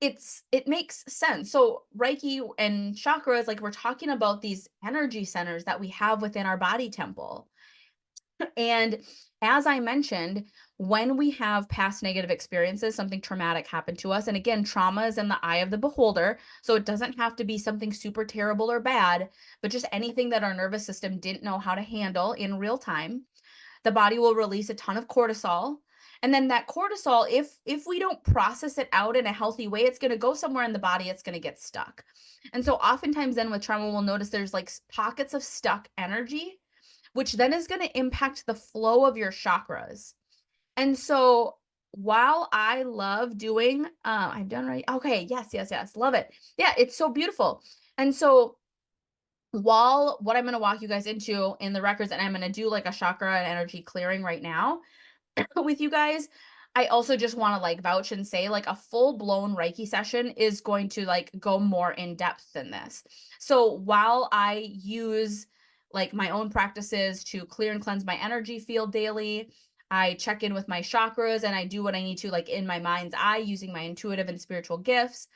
S1: it makes sense. So Reiki and chakras, like we're talking about these energy centers that we have within our body temple. And as I mentioned, when we have past negative experiences, something traumatic happened to us. And again, trauma is in the eye of the beholder. So it doesn't have to be something super terrible or bad, but just anything that our nervous system didn't know how to handle in real time. The body will release a ton of cortisol. And then that cortisol, if we don't process it out in a healthy way, it's going to go somewhere in the body, it's going to get stuck. And so oftentimes then with trauma, we'll notice there's like pockets of stuck energy, which then is going to impact the flow of your chakras. And so while I love doing, I've done right. Okay. Yes, yes, yes. Love it. Yeah. It's so beautiful. And so while what I'm going to walk you guys into in the records, and I'm going to do like a chakra and energy clearing right now with you guys, I also just want to like vouch and say like a full blown Reiki session is going to like go more in depth than this. So while I use like my own practices to clear and cleanse my energy field daily, I check in with my chakras and I do what I need to like in my mind's eye using my intuitive and spiritual gifts.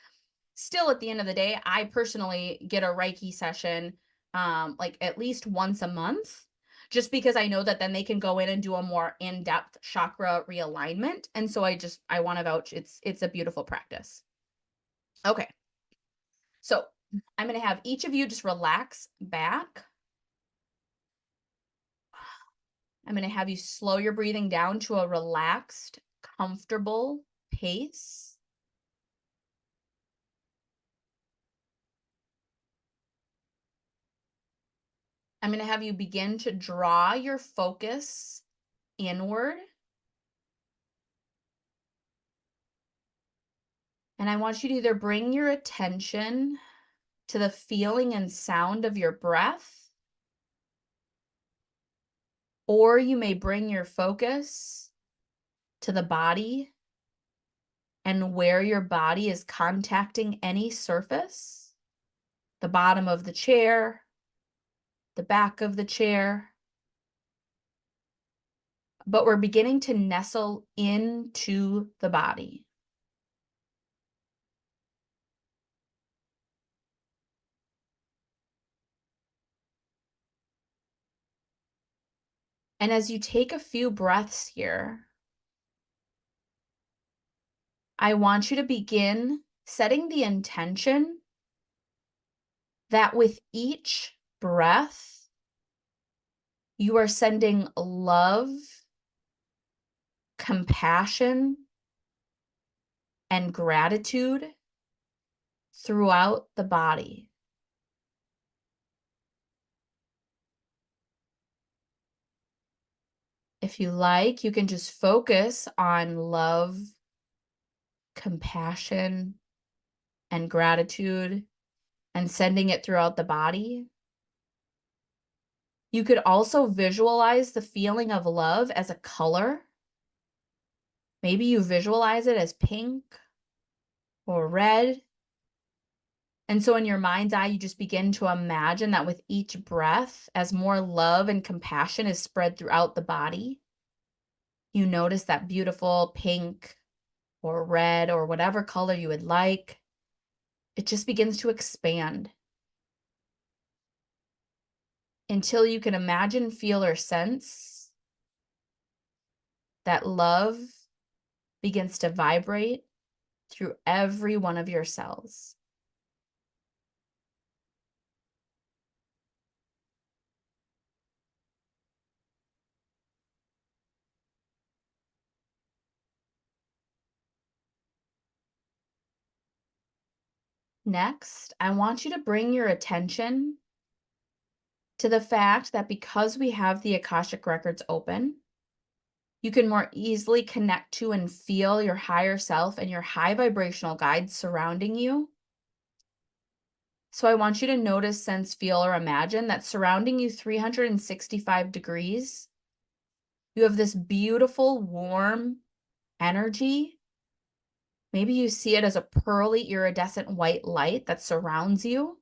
S1: Still at the end of the day, I personally get a Reiki session like at least once a month, just because I know that then they can go in and do a more in-depth chakra realignment. And so I want to vouch it's a beautiful practice. Okay. So I'm going to have each of you just relax back. I'm going to have you slow your breathing down to a relaxed, comfortable pace. I'm going to have you begin to draw your focus inward. And I want you to either bring your attention to the feeling and sound of your breath, or you may bring your focus to the body and where your body is contacting any surface, the bottom of the chair, the back of the chair. But we're beginning to nestle into the body. And as you take a few breaths here, I want you to begin setting the intention that with each breath, you are sending love, compassion, and gratitude throughout the body. If you like, you can just focus on love, compassion, and gratitude and sending it throughout the body. You could also visualize the feeling of love as a color. Maybe you visualize it as pink or red. And so in your mind's eye, you just begin to imagine that with each breath, as more love and compassion is spread throughout the body, you notice that beautiful pink or red or whatever color you would like. It just begins to expand. until you can imagine, feel, or sense that love begins to vibrate through every one of your cells. Next, I want you to bring your attention to the fact that because we have the Akashic Records open, you can more easily connect to and feel your higher self and your high vibrational guides surrounding you. So I want you to notice, sense, feel, or imagine that surrounding you 365 degrees, you have this beautiful, warm energy. Maybe you see it as a pearly, iridescent white light that surrounds you.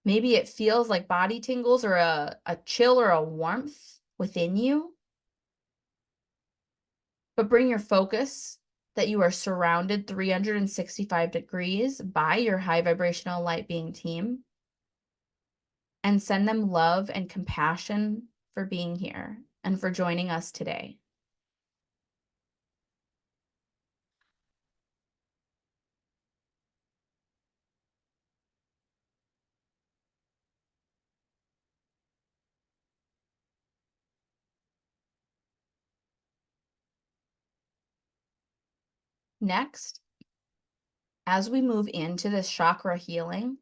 S1: Maybe it feels like body tingles or a chill or a warmth within you. But bring your focus that you are surrounded 365 degrees by your high vibrational light being team, and send them love and compassion for being here and for joining us today. Next, as we move into this chakra healing,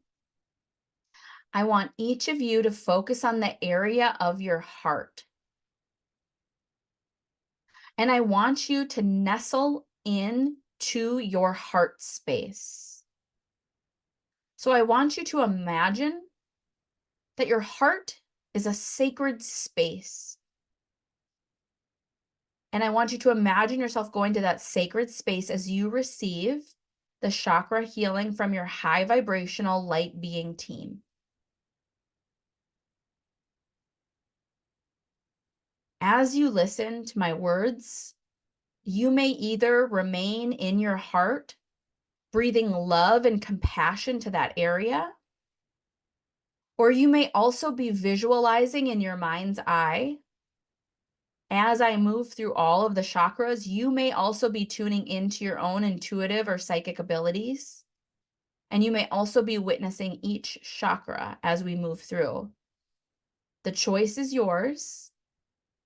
S1: I want each of you to focus on the area of your heart. And I want you to nestle in to your heart space. So I want you to imagine that your heart is a sacred space. And I want you to imagine yourself going to that sacred space as you receive the chakra healing from your high vibrational light being team. As you listen to my words, you may either remain in your heart, breathing love and compassion to that area, or you may also be visualizing in your mind's eye. As I move through all of the chakras, you may also be tuning into your own intuitive or psychic abilities. And you may also be witnessing each chakra as we move through. The choice is yours.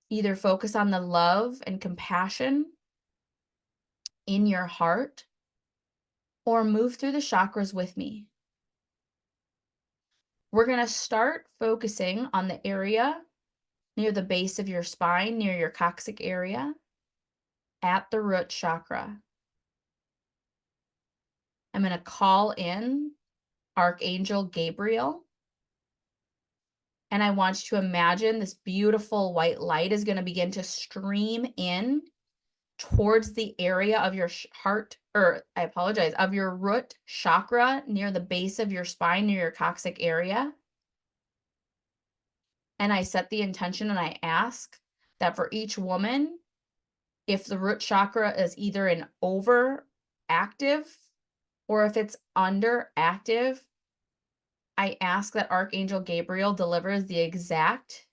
S1: Either focus on the love and compassion in your heart, or move through the chakras with me. We're going to start focusing on the area near the base of your spine, near your coccyx area, at the root chakra. I'm going to call in Archangel Gabriel. And I want you to imagine this beautiful white light is going to begin to stream in towards the area of your of your root chakra near the base of your spine, near your coccyx area. And I set the intention and I ask that for each woman, if the root chakra is either an overactive or if it's underactive, I ask that Archangel Gabriel delivers the exact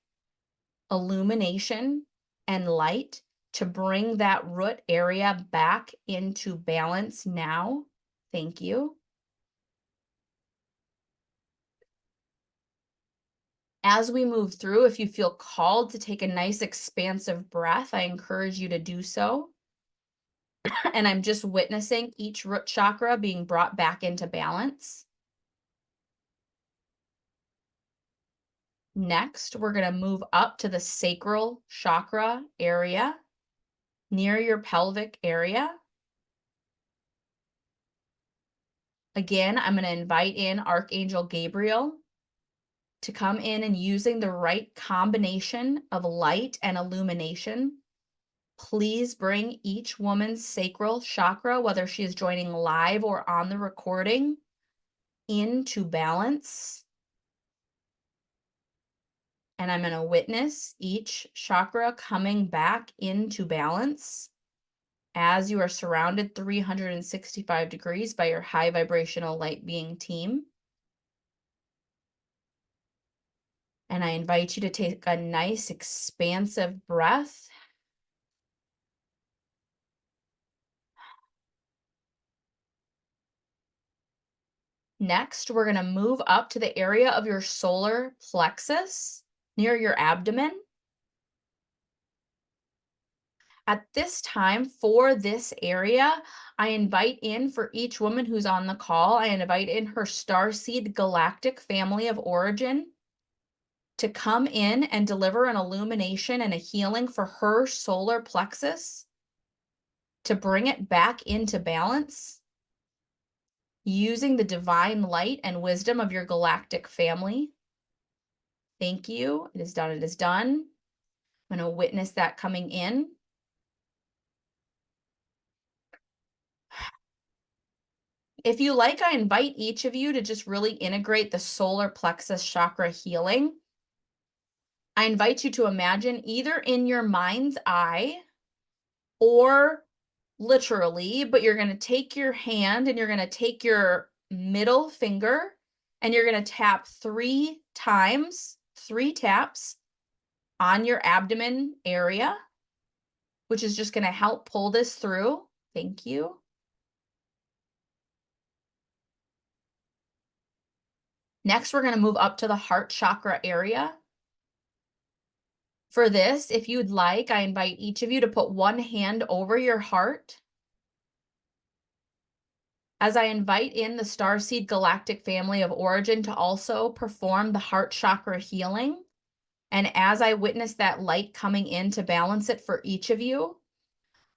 S1: illumination and light to bring that root area back into balance now. Thank you. As we move through, if you feel called to take a nice expansive breath, I encourage you to do so. And I'm just witnessing each root chakra being brought back into balance. Next, we're going to move up to the sacral chakra area near your pelvic area. Again, I'm going to invite in Archangel Gabriel to come in and using the right combination of light and illumination. Please bring each woman's sacral chakra, whether she is joining live or on the recording, into balance. And I'm going to witness each chakra coming back into balance as you are surrounded 365 degrees by your high vibrational light being team. And I invite you to take a nice expansive breath. Next, we're going to move up to the area of your solar plexus near your abdomen. At this time, for this area, I invite in, for each woman who's on the call, I invite in her starseed galactic family of origin to come in and deliver an illumination and a healing for her solar plexus, to bring it back into balance using the divine light and wisdom of your galactic family. Thank you. It is done. It is done. I'm going to witness that coming in. If you like, I invite each of you to just really integrate the solar plexus chakra healing. I invite you to imagine, either in your mind's eye or literally, but you're going to take your hand and you're going to take your middle finger and you're going to tap 3 times, 3 taps on your abdomen area, which is just going to help pull this through. Thank you. Next, we're going to move up to the heart chakra area. For this, if you'd like, I invite each of you to put one hand over your heart as I invite in the Starseed Galactic Family of Origin to also perform the heart chakra healing. And as I witness that light coming in to balance it for each of you,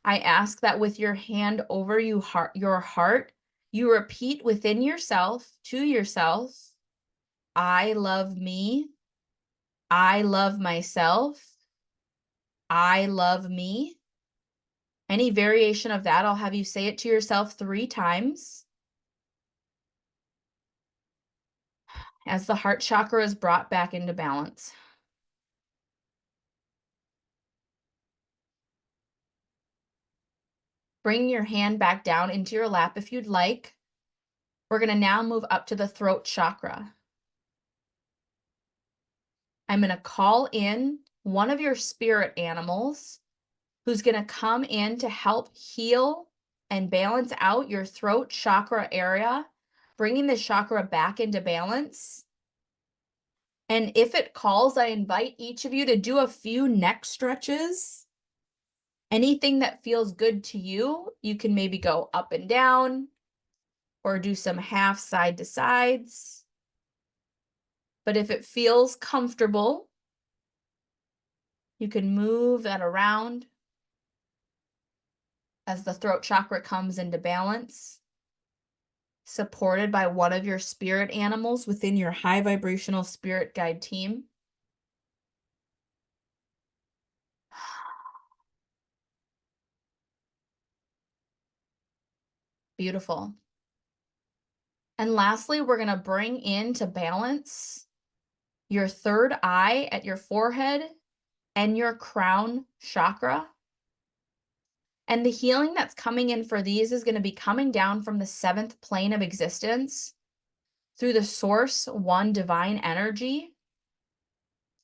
S1: I ask that with your hand over your heart, you repeat within yourself, to yourself, I love me, I love myself, I love me. Any variation of that, I'll have you say it to yourself 3 times. As the heart chakra is brought back into balance. Bring your hand back down into your lap if you'd like. We're going to now move up to the throat chakra. I'm going to call in one of your spirit animals who's going to come in to help heal and balance out your throat chakra area, bringing the chakra back into balance. And if it calls, I invite each of you to do a few neck stretches. Anything that feels good to you, you can maybe go up and down or do some half side to sides. But if it feels comfortable, you can move that around as the throat chakra comes into balance, supported by one of your spirit animals within your high vibrational spirit guide team. Beautiful. And lastly, we're going to bring into balance your third eye at your forehead and your crown chakra. And the healing that's coming in for these is going to be coming down from the 7th plane of existence through the source one divine energy.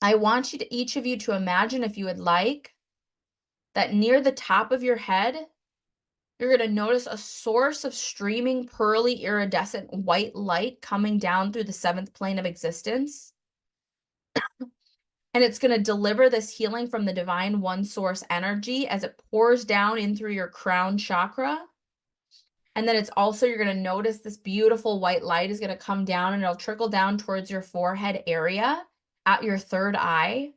S1: I want you to, each of you, to imagine, if you would like, that near the top of your head, you're going to notice a source of streaming, pearly, iridescent white light coming down through the 7th plane of existence. And it's going to deliver this healing from the divine one source energy as it pours down in through your crown chakra. And then it's also, you're going to notice this beautiful white light is going to come down and it'll trickle down towards your forehead area at your third eye.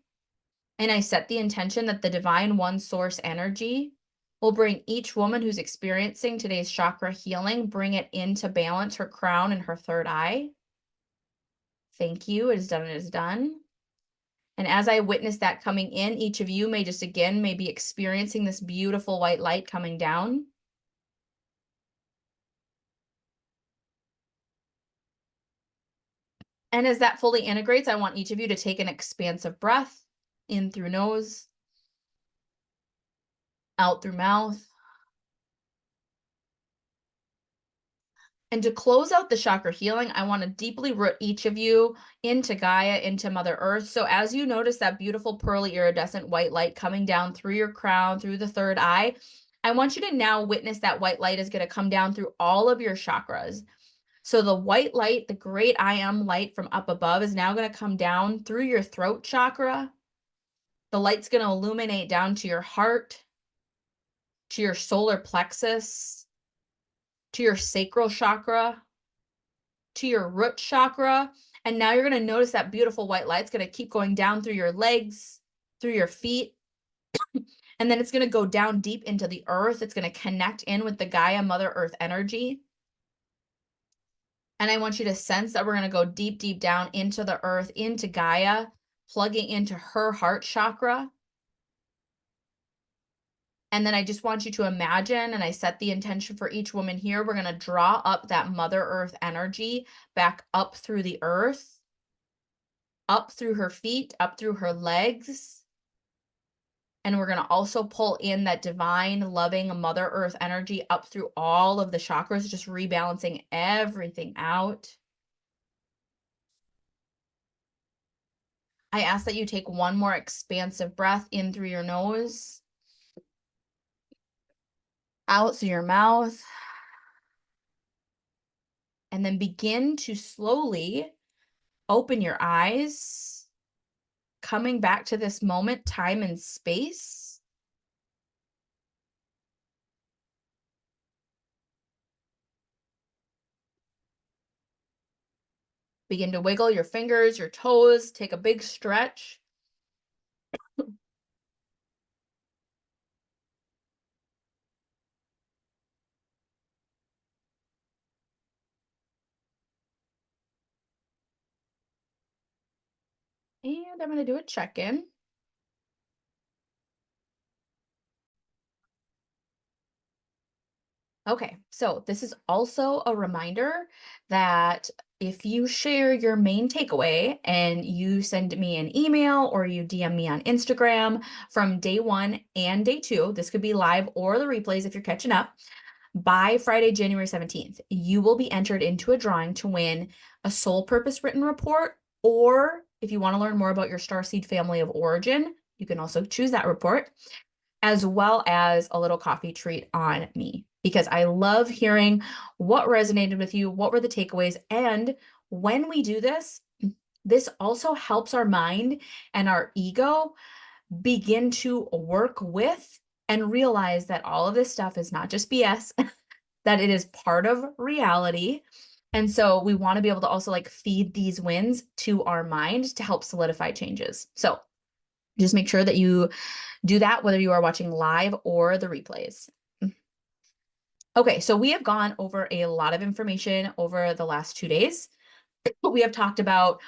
S1: And I set the intention that the divine one source energy will bring each woman who's experiencing today's chakra healing, bring it into balance, her crown and her third eye. Thank you. It is done. It is done. And as I witness that coming in, each of you may just again may be experiencing this beautiful white light coming down. And as that fully integrates, I want each of you to take an expansive breath in through nose, out through mouth. And to close out the chakra healing, I want to deeply root each of you into Gaia, into Mother Earth. So as you notice that beautiful pearly iridescent white light coming down through your crown, through the third eye, I want you to now witness that white light is going to come down through all of your chakras. So the white light, the great I am light from up above, is now going to come down through your throat chakra. The light's going to illuminate down to your heart, to your solar plexus, to your sacral chakra, to your root chakra. And now you're going to notice that beautiful white light's going to keep going down through your legs, through your feet. And then it's going to go down deep into the earth. It's going to connect in with the Gaia Mother Earth energy. And I want you to sense that we're going to go deep, deep down into the earth, into Gaia, plugging into her heart chakra. And then I just want you to imagine, and I set the intention for each woman here, we're going to draw up that Mother Earth energy back up through the earth, up through her feet, up through her legs. And we're going to also pull in that divine, loving Mother Earth energy up through all of the chakras, just rebalancing everything out. I ask that you take one more expansive breath in through your nose, out through your mouth, and then begin to slowly open your eyes, coming back to this moment, time and space. Begin to wiggle your fingers, your toes, take a big stretch. And I'm going to do a check-in. Okay, so this is also a reminder that if you share your main takeaway and you send me an email or you DM me on Instagram from day 1 and day 2, this could be live or the replays if you're catching up, by Friday, January 17th, you will be entered into a drawing to win a soul purpose written report, or if you want to learn more about your starseed family of origin, you can also choose that report, as well as a little coffee treat on me, because I love hearing what resonated with you, what were the takeaways. And when we do this, this also helps our mind and our ego begin to work with and realize that all of this stuff is not just BS, that it is part of reality. And so we want to be able to also like feed these wins to our mind to help solidify changes. So just make sure that you do that, whether you are watching live or the replays. Okay, so we have gone over a lot of information over the last 2 days. We have talked about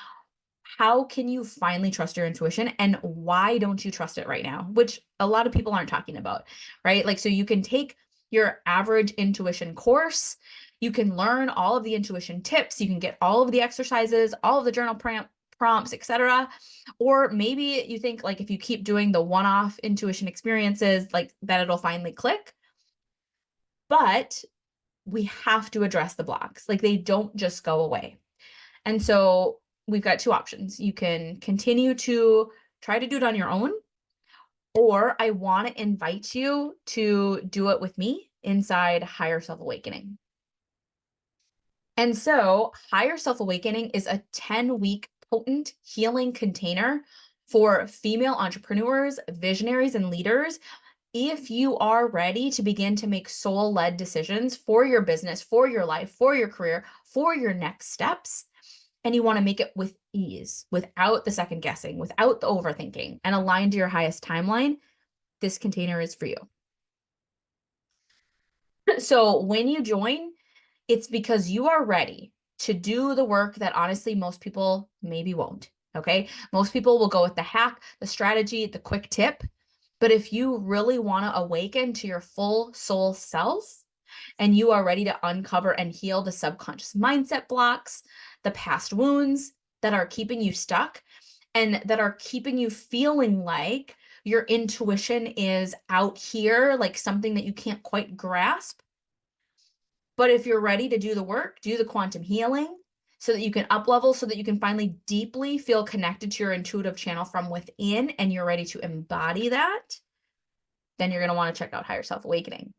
S1: how can you finally trust your intuition and why don't you trust it right now, which a lot of people aren't talking about, right? Like, so you can take your average intuition course, you can learn all of the intuition tips, you can get all of the exercises, all of the journal prompts, etc. Or maybe you think like if you keep doing the one-off intuition experiences, like that it'll finally click. But we have to address the blocks. Like they don't just go away. And so we've got 2 options. You can continue to try to do it on your own, or I want to invite you to do it with me inside Higher Self Awakening. And so Higher Self Awakening is a 10-week potent healing container for female entrepreneurs, visionaries, and leaders. If you are ready to begin to make soul-led decisions for your business, for your life, for your career, for your next steps, and you want to make it with ease, without the second guessing, without the overthinking, and aligned to your highest timeline, this container is for you. So when you join, it's because you are ready to do the work that honestly most people maybe won't, okay? Most people will go with the hack, the strategy, the quick tip. But if you really want to awaken to your full soul self, and you are ready to uncover and heal the subconscious mindset blocks, the past wounds that are keeping you stuck and that are keeping you feeling like your intuition is out here, like something that you can't quite grasp, But if you're ready to do the work, do the quantum healing so that you can up level, so that you can finally deeply feel connected to your intuitive channel from within, and you're ready to embody that, then you're going to want to check out Higher Self Awakening.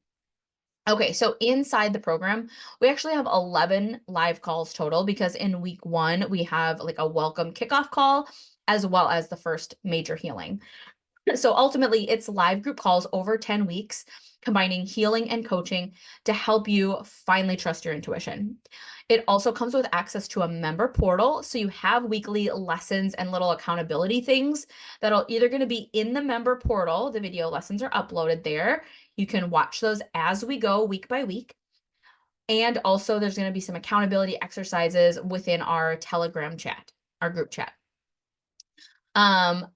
S1: Okay, so inside the program, we actually have 11 live calls total, because in week 1, we have like a welcome kickoff call as well as the first major healing. So ultimately, it's live group calls over 10 weeks, combining healing and coaching to help you finally trust your intuition. It also comes with access to a member portal. So you have weekly lessons and little accountability things that are either going to be in the member portal. The video lessons are uploaded there. You can watch those as we go week by week. And also there's going to be some accountability exercises within our Telegram chat, our group chat.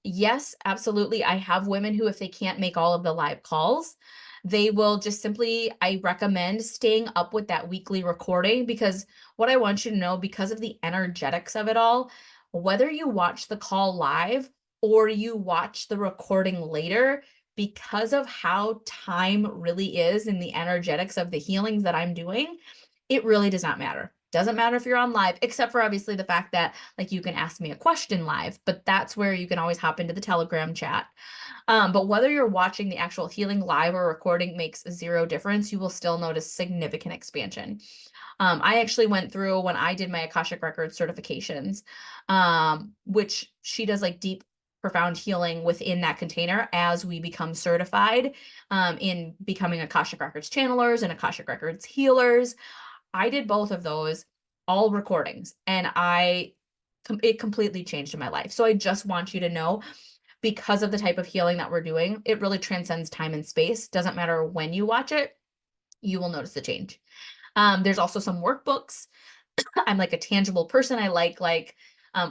S1: Yes, absolutely. I have women who, if they can't make all of the live calls, they will just simply, I recommend staying up with that weekly recording, because what I want you to know, because of the energetics of it all, whether you watch the call live or you watch the recording later, because of how time really is in the energetics of the healings that I'm doing, it really does not matter. Doesn't matter if you're on live, except for obviously the fact that like you can ask me a question live, but that's where you can always hop into the Telegram chat. But whether you're watching the actual healing live or recording makes zero difference. You will still notice significant expansion. I actually went through, when I did my Akashic Records certifications, which she does like deep, profound healing within that container as we become certified in becoming Akashic Records channelers and Akashic Records healers. I did both of those, all recordings, and it completely changed my life. So I just want you to know, because of the type of healing that we're doing, it really transcends time and space. Doesn't matter when you watch it, you will notice the change. There's also some workbooks. I'm like a tangible person. I like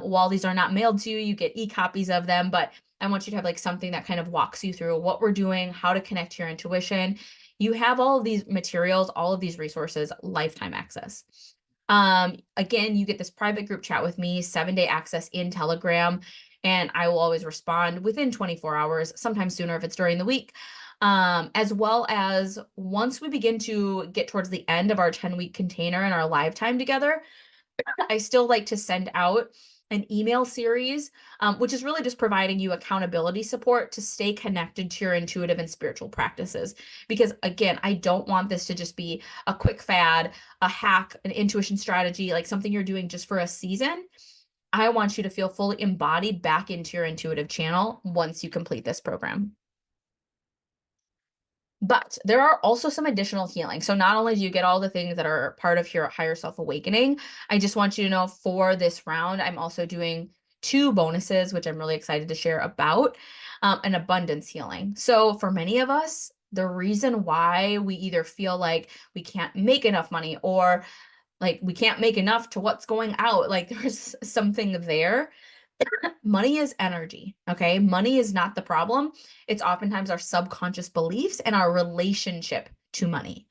S1: while these are not mailed to you, you get e-copies of them, but I want you to have like something that kind of walks you through what we're doing, how to connect to your intuition. You have all of these materials, all of these resources, lifetime access. Again, you get this private group chat with me, 7-day access in Telegram, and I will always respond within 24 hours, sometimes sooner if it's during the week. As well as once we begin to get towards the end of our 10-week container and our live time together, I still like to send out an email series, which is really just providing you accountability support to stay connected to your intuitive and spiritual practices. Because again, I don't want this to just be a quick fad, a hack, an intuition strategy, like something you're doing just for a season. I want you to feel fully embodied back into your intuitive channel once you complete this program. But there are also some additional healing. So not only do you get all the things that are part of your higher self awakening, I just want you to know for this round, I'm also doing 2 bonuses, which I'm really excited to share about, an abundance healing. So for many of us, the reason why we either feel like we can't make enough money, or like we can't make enough to what's going out, like there's something there. Money is energy, okay? Money is not the problem. It's oftentimes our subconscious beliefs and our relationship to money.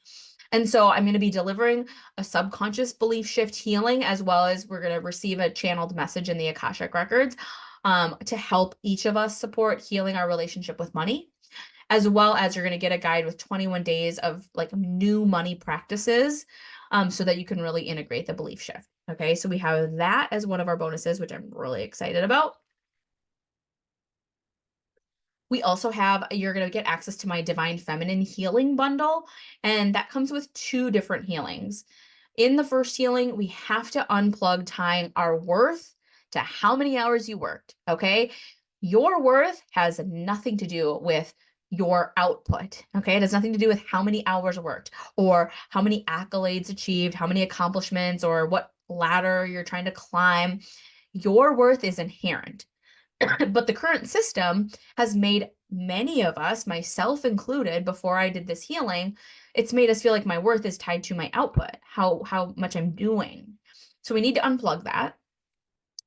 S1: And so I'm going to be delivering a subconscious belief shift healing, as well as we're going to receive a channeled message in the Akashic Records to help each of us support healing our relationship with money, as well as you're going to get a guide with 21 days of like new money practices so that you can really integrate the belief shift. Okay, so we have that as one of our bonuses, which I'm really excited about. We also have, you're going to get access to my Divine Feminine Healing Bundle, and that comes with 2 different healings. In the first healing, we have to unplug tying our worth to how many hours you worked, okay? Your worth has nothing to do with your output, okay? It has nothing to do with how many hours worked or how many accolades achieved, how many accomplishments, or what ladder you're trying to climb. Your worth is inherent. But the current system has made many of us, myself included, before I did this healing, it's made us feel like my worth is tied to my output, how much I'm doing. So we need to unplug that,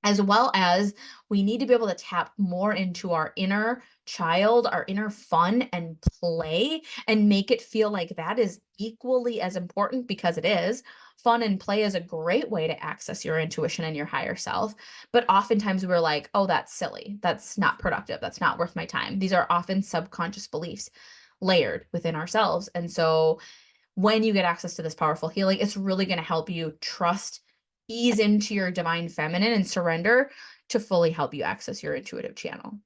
S1: as well as we need to be able to tap more into our inner child, our inner fun and play, and make it feel like that is equally as important, because it is. Fun and play is a great way to access your intuition and your higher self. But oftentimes we're like, oh, that's silly. That's not productive. That's not worth my time. These are often subconscious beliefs layered within ourselves. And so when you get access to this powerful healing, it's really going to help you trust, ease into your divine feminine, and surrender to fully help you access your intuitive channel.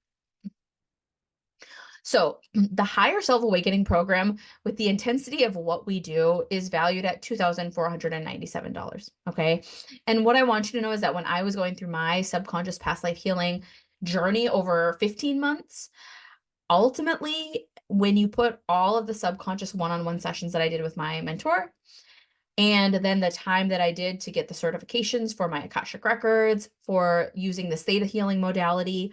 S1: So the Higher Self Awakening program, with the intensity of what we do, is valued at $2,497. Okay. And what I want you to know is that when I was going through my subconscious past life healing journey over 15 months, ultimately, when you put all of the subconscious one-on-one sessions that I did with my mentor, and then the time that I did to get the certifications for my Akashic Records, for using the theta healing modality,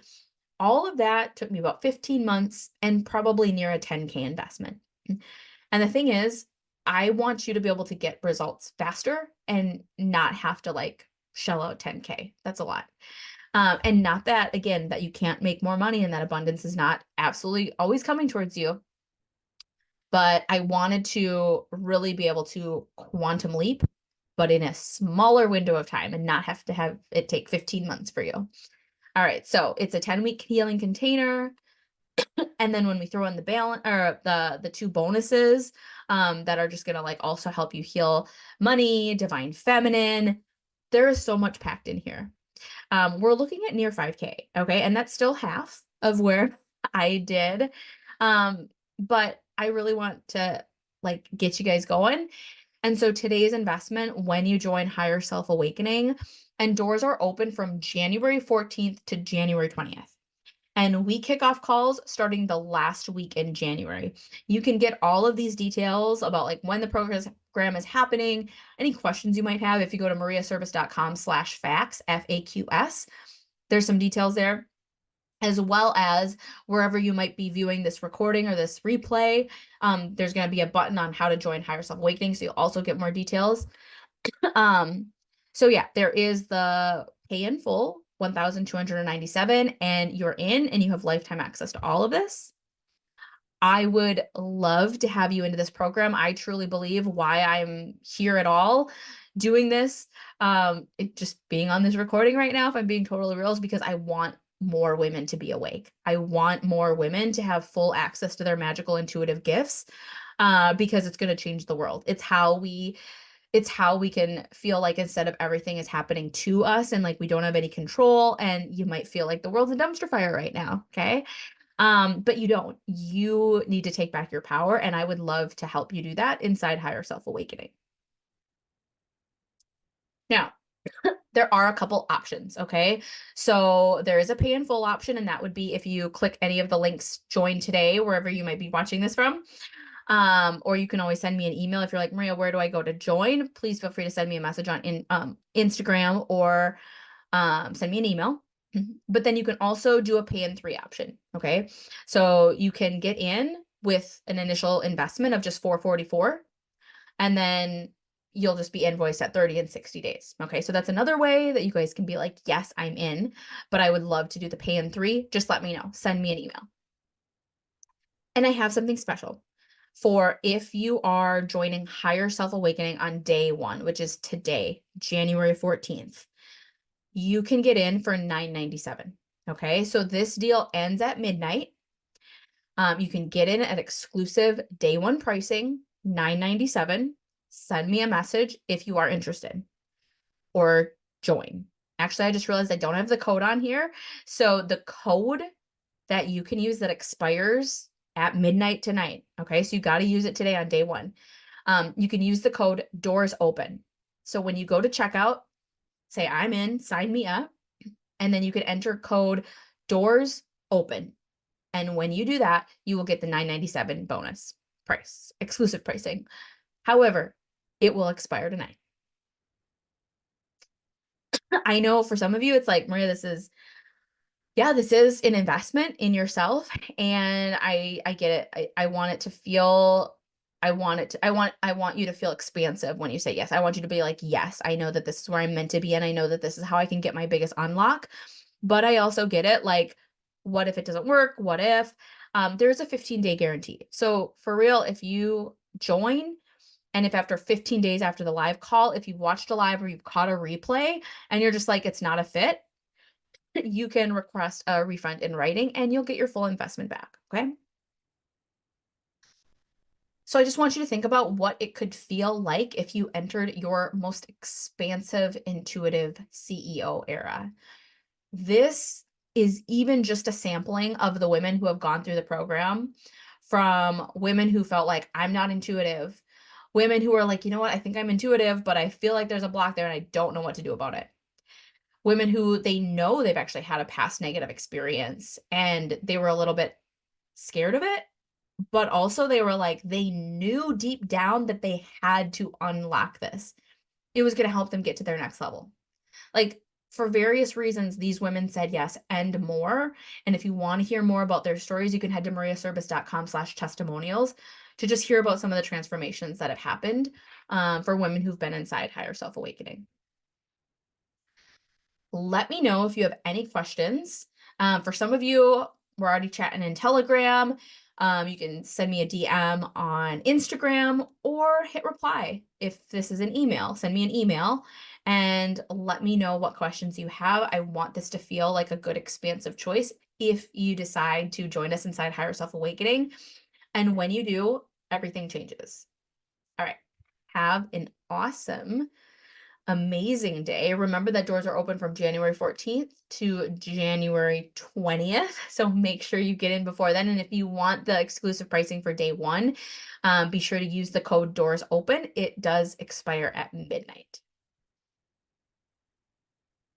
S1: all of that took me about 15 months and probably near a 10K investment. And the thing is, I want you to be able to get results faster and not have to like shell out 10K. That's a lot. And not that, again, that you can't make more money and that abundance is not absolutely always coming towards you. But I wanted to really be able to quantum leap, but in a smaller window of time and not have to have it take 15 months for you. All right, so it's a 10-week healing container. And then when we throw in the balance or the two bonuses that are just gonna like also help you heal money, divine feminine, there is so much packed in here. We're looking at near 5K, okay? And that's still half of where I did. But I really want to like get you guys going. And so today's investment, when you join Higher Self Awakening, and doors are open from January 14th to January 20th. And we kick off calls starting the last week in January. You can get all of these details about like when the program is happening, any questions you might have if you go to mariaservice.com/facts, FAQS. There's some details there, as well as wherever you might be viewing this recording or this replay. There's going to be a button on how to join Higher Self Awakening, so you'll also get more details. So yeah, there is the pay in full, 1,297, and you're in and you have lifetime access to all of this. I would love to have you into this program. I truly believe why I'm here at all doing this, just being on this recording right now, if I'm being totally real, is because I want more women to be awake. I want more women to have full access to their magical intuitive gifts, because it's going to change the world. It's how we can feel like instead of everything is happening to us and like we don't have any control, and you might feel like the world's a dumpster fire right now, okay? But you don't. You need to take back your power, and I would love to help you do that inside Higher Self Awakening. Now, there are a couple options, okay? So there is a pay in full option, and that would be if you click any of the links, join today, wherever you might be watching this from. Or you can always send me an email if you're like, Maria, where do I go to join? Please feel free to send me a message on Instagram, or send me an email. But then you can also do a pay in 3 option. Okay. So you can get in with an initial investment of just $444, and then you'll just be invoiced at 30 and 60 days. Okay. So that's another way that you guys can be like, yes, I'm in, but I would love to do the pay in 3. Just let me know. Send me an email. And I have something special for if you are joining Higher Self Awakening on day 1, which is today, January 14th. You can get in for $997. Okay, so this deal ends at midnight. You can get in at exclusive day 1 pricing, $997. Send me a message if you are interested, or join. Actually, I just realized I don't have the code on here. So the code that you can use that expires at midnight tonight. Okay, so you got to use it today on day 1. You can use the code doors open. So when you go to checkout, say I'm in, sign me up, and then you can enter code doors open. And when you do that, you will get the $997 bonus price, exclusive pricing. However, it will expire tonight. I know for some of you, it's like, Maria, this is an investment in yourself. And I get it. I want it to feel, I want you to feel expansive when you say yes. I want you to be like, yes, I know that this is where I'm meant to be. And I know that this is how I can get my biggest unlock. But I also get it. Like, what if it doesn't work? What if? There's a 15-day guarantee. So for real, if you join, and if after 15 days after the live call, if you've watched a live or you've caught a replay and you're just like, it's not a fit, you can request a refund in writing and you'll get your full investment back. Okay. So I just want you to think about what it could feel like if you entered your most expansive intuitive CEO era. This is even just a sampling of the women who have gone through the program, from women who felt like, "I'm not intuitive," women who are like, "You know what? I think I'm intuitive, but I feel like there's a block there and I don't know what to do about it." Women who they know they've actually had a past negative experience and they were a little bit scared of it, but also they were like, they knew deep down that they had to unlock this. It was gonna help them get to their next level. Like, for various reasons, these women said yes and more. And if you want to hear more about their stories, you can head to mariaservice.com/testimonials to just hear about some of the transformations that have happened for women who've been inside higher self awakening. Let me know if you have any questions. For some of you, we're already chatting in Telegram. You can send me a DM on Instagram or hit reply if this is an email. Send me an email and let me know what questions you have. I want this to feel like a good, expansive choice if you decide to join us inside Higher Self Awakening. And when you do, everything changes. All right. Have an awesome amazing day. Remember that doors are open from January 14th to January 20th. So make sure you get in before then. And if you want the exclusive pricing for day one, be sure to use the code doors open. It does expire at midnight.